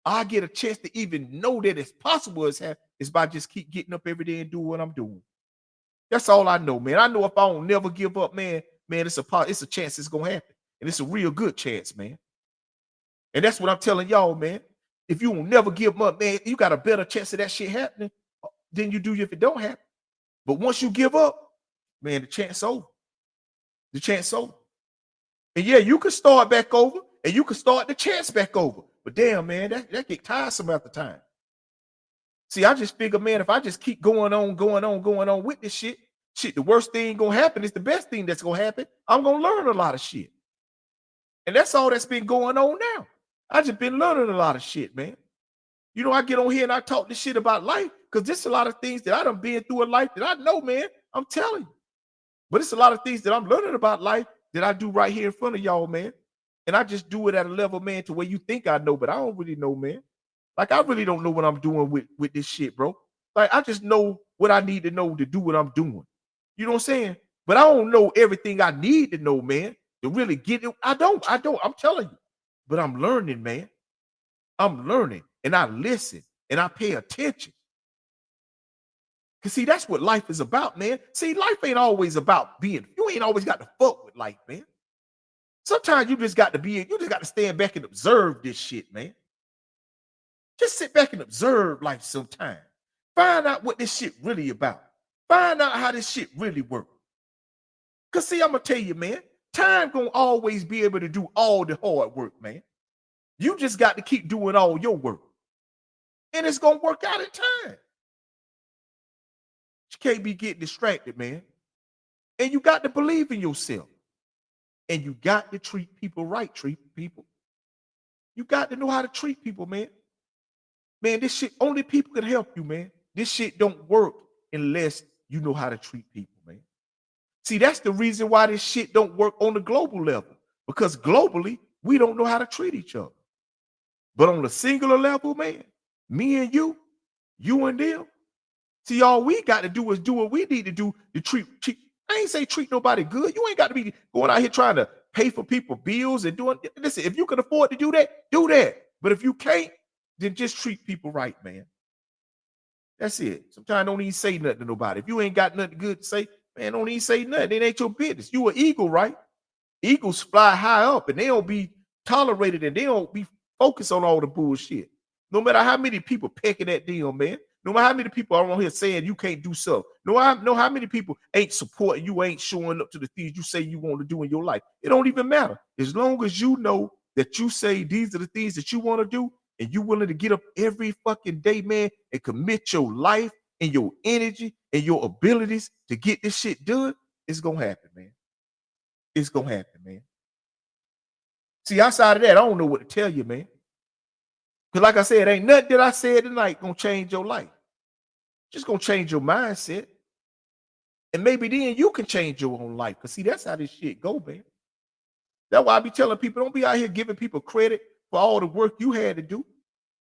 I get a chance to even know that it's possible is by just keep getting up every day and doing what I'm doing. That's all I know, man. I know if I don't never give up, man, it's a chance it's going to happen. And it's a real good chance, man. And that's what I'm telling y'all, man. If you will never give up, man, you got a better chance of that shit happening than you do if it don't happen. But once you give up, man, the chance over. The chance over. And yeah, you can start back over, and you can start the chance back over. But damn, man, that get tiresome after time. See, I just figure, man, if I just keep going on with this shit, the worst thing gonna happen is the best thing that's gonna happen. I'm gonna learn a lot of shit. And that's all that's been going on now. I just been learning a lot of shit, man. You know, I get on here and I talk this shit about life because there's a lot of things that I done been through in life that I know, man. I'm telling you. But it's a lot of things that I'm learning about life that I do right here in front of y'all, man. And I just do it at a level, man, to where you think I know, but I don't really know, man. Like, I really don't know what I'm doing with this shit, bro. Like, I just know what I need to know to do what I'm doing. You know what I'm saying? But I don't know everything I need to know, man, to really get it. I don't. I'm telling you. But I'm learning, man. I'm learning, and I listen, and I pay attention. Because, see, that's what life is about, man. See, life ain't always about you ain't always got to fuck with life, man. Sometimes you just got to stand back and observe this shit, man. Just sit back and observe life sometime. Find out what this shit really about. Find out how this shit really works. Because, see, I'm going to tell you, man, time going to always be able to do all the hard work, man. You just got to keep doing all your work. And it's going to work out in time. You can't be getting distracted, man. And you got to believe in yourself. And you got to treat people right, treat people. You got to know how to treat people, man. Man, this shit, only people can help you, man. This shit don't work unless you know how to treat people, man. See, that's the reason why this shit don't work on the global level. Because globally, we don't know how to treat each other. But on the singular level, man, me and you and them, see, all we got to do is do what we need to do to treat. I ain't say treat nobody good. You ain't got to be going out here trying to pay for people bills and doing. Listen, if you can afford to do that, do that. But if you can't, then just treat people right, man. That's it. Sometimes don't even say nothing to nobody. If you ain't got nothing good to say, man, don't even say nothing. It ain't your business. You an eagle, right? Eagles fly high up and they don't be tolerated and they don't be focused on all the bullshit. No matter how many people pecking at them, man. No matter how many people are on here saying you can't do so. No, how many people ain't supporting you, ain't showing up to the things you say you want to do in your life. It don't even matter. As long as you know that you say these are the things that you want to do and you're willing to get up every fucking day, man, and commit your life and your energy and your abilities to get this shit done, it's going to happen, man. It's going to happen, man. See, outside of that, I don't know what to tell you, man. Because like I said, ain't nothing that I said tonight going to change your life. Just going to change your mindset. And maybe then you can change your own life. Because see, that's how this shit go, man. That's why I be telling people, don't be out here giving people credit for all the work you had to do.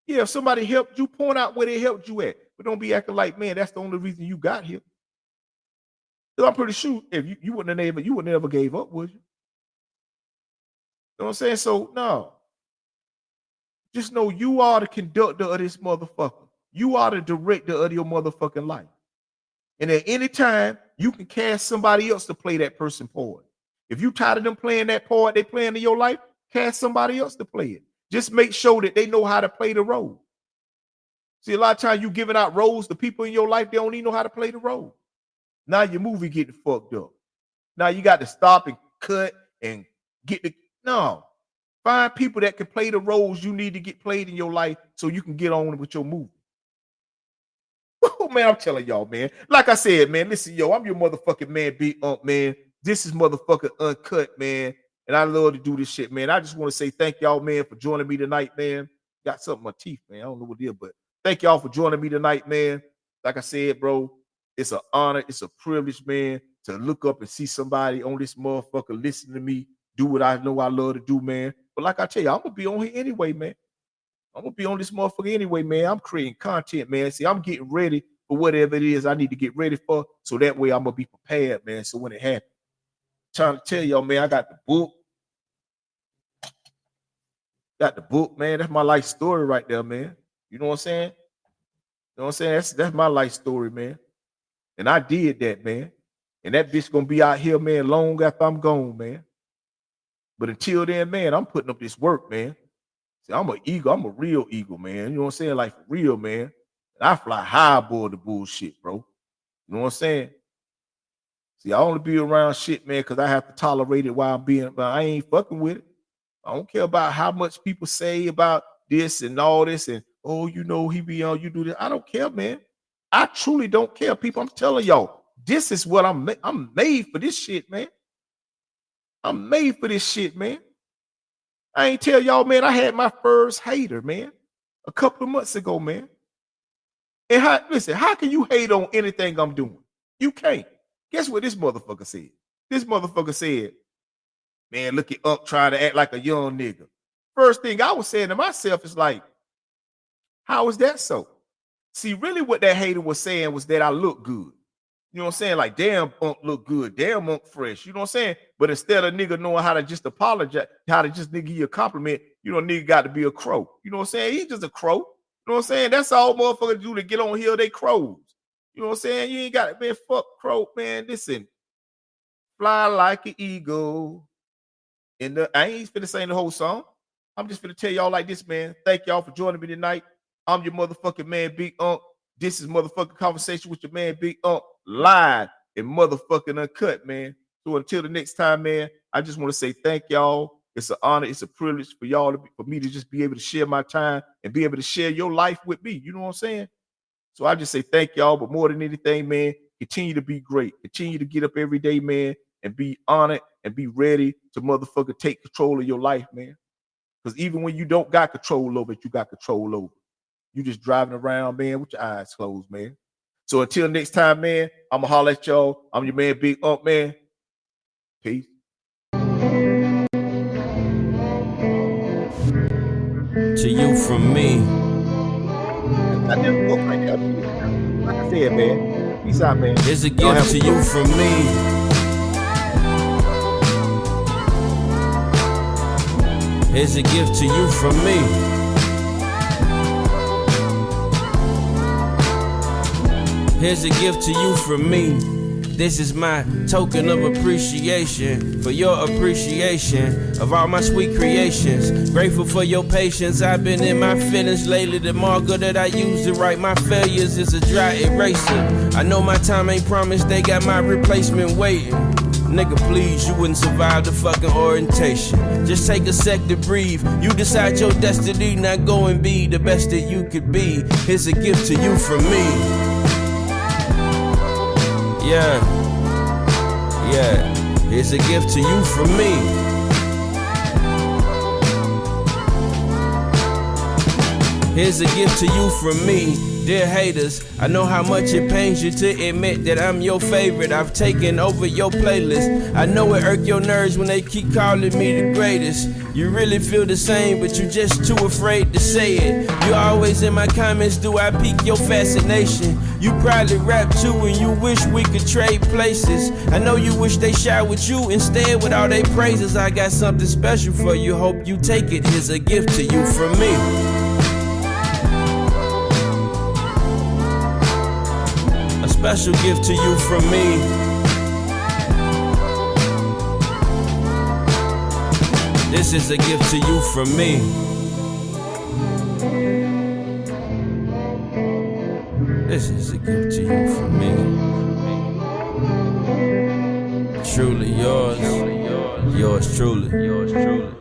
Yeah, if somebody helped you, point out where they helped you at. But don't be acting like, man, that's the only reason you got here. Because I'm pretty sure if you wouldn't have never gave up, would you? You know what I'm saying? So, no. Just know you are the conductor of this motherfucker. You are the director of your motherfucking life. And at any time, you can cast somebody else to play that person part. If you tired of them playing that part they playing in your life, cast somebody else to play it. Just make sure that they know how to play the role. See, a lot of times you giving out roles to people in your life, they don't even know how to play the role. Now your movie getting fucked up. Now you got to stop and cut and get the, no. Find people that can play the roles you need to get played in your life so you can get on with your movie. Oh, man, I'm telling y'all, man. Like I said, man, listen, yo, I'm your motherfucking man, Big Unc, man. This is motherfucking Uncut, man. And I love to do this shit, man. I just want to say thank y'all, man, for joining me tonight, man. Got something in my teeth, man. I don't know what it is, but thank y'all for joining me tonight, man. Like I said, bro, it's an honor. It's a privilege, man, to look up and see somebody on this motherfucker listen to me do what I know I love to do, man. But like I tell you, I'm going to be on here anyway, man. I'm going to be on this motherfucker anyway, man. I'm creating content, man. See, I'm getting ready for whatever it is I need to get ready for, so that way I'm going to be prepared, man, so when it happens. I'm trying to tell y'all, man, I got the book. Got the book, man. That's my life story right there, man. You know what I'm saying? You know what I'm saying? That's my life story, man. And I did that, man. And that bitch going to be out here, man, long after I'm gone, man. But until then, man, I'm putting up this work, man. See, I'm an eagle. I'm a real eagle, man. You know what I'm saying? Like, for real, man. And I fly high aboard the bullshit, bro. You know what I'm saying? See, I only be around shit, man, because I have to tolerate it while I'm being, but I ain't fucking with it. I don't care about how much people say about this and all this and, oh, you know, he be on, you do this. I don't care, man. I truly don't care, people. I'm telling y'all, this is what I'm made for this shit, man. I'm made for this shit, man. I ain't tell y'all, man, I had my first hater, man, a couple of months ago, man. And listen, how can you hate on anything I'm doing? You can't. Guess what this motherfucker said? This motherfucker said, man, look at Unc trying to act like a young nigga. First thing I was saying to myself is like, how is that so? See, really what that hater was saying was that I look good. You know what I'm saying? Like, damn, Unc look good. Damn, Unc fresh. You know what I'm saying? But instead of nigga knowing how to just apologize, how to just nigga you a compliment, you know, nigga got to be a crow. You know what I'm saying? He's just a crow. You know what I'm saying? That's all motherfuckers do to get on here. They crows. You know what I'm saying? You ain't got to, man, fuck crow, man. Listen, fly like an eagle. I ain't finna sing the whole song. I'm just finna tell y'all like this, man. Thank y'all for joining me tonight. I'm your motherfucking man, Big Unc. This is motherfucking Conversation with your man, Big Unc, live and motherfucking uncut, man. So until the next time, man, I just want to say thank y'all. It's an honor. It's a privilege for y'all for me to just be able to share my time and be able to share your life with me. You know what I'm saying? So I just say thank y'all. But more than anything, man, continue to be great. Continue to get up every day, man, and be honored and be ready to motherfucker take control of your life, man. Because even when you don't got control over it, you got control over it. You just driving around, man, with your eyes closed, man. So until next time, man, I'm going to holler at y'all. I'm your man, Big Unc, man. Peace. To you from me. I never go like that. Like I said, man. Peace out, man. Here's a gift to you from me. Here's a gift to you from me. Here's a gift to you from me. This is my token of appreciation for your appreciation of all my sweet creations. Grateful for your patience. I've been in my feelings lately. The marker that I use to write my failures is a dry eraser. I know my time ain't promised. They got my replacement waiting. Nigga, please, you wouldn't survive the fucking orientation. Just take a sec to breathe. You decide your destiny, not go and be the best that you could be. Here's a gift to you from me. Yeah, here's a gift to you from me. Here's a gift to you from me. Dear haters, I know how much it pains you to admit that I'm your favorite. I've taken over your playlist. I know it irk your nerves when they keep calling me the greatest. You really feel the same, but you just too afraid to say it. You always in my comments, do I pique your fascination? You probably rap too and you wish we could trade places. I know you wish they shot with you instead with all they praises. I got something special for you, hope you take it. Here's a gift to you from me. A special gift to you from me. This is a gift to you from me. This is a gift to you from me. Truly yours, yours truly.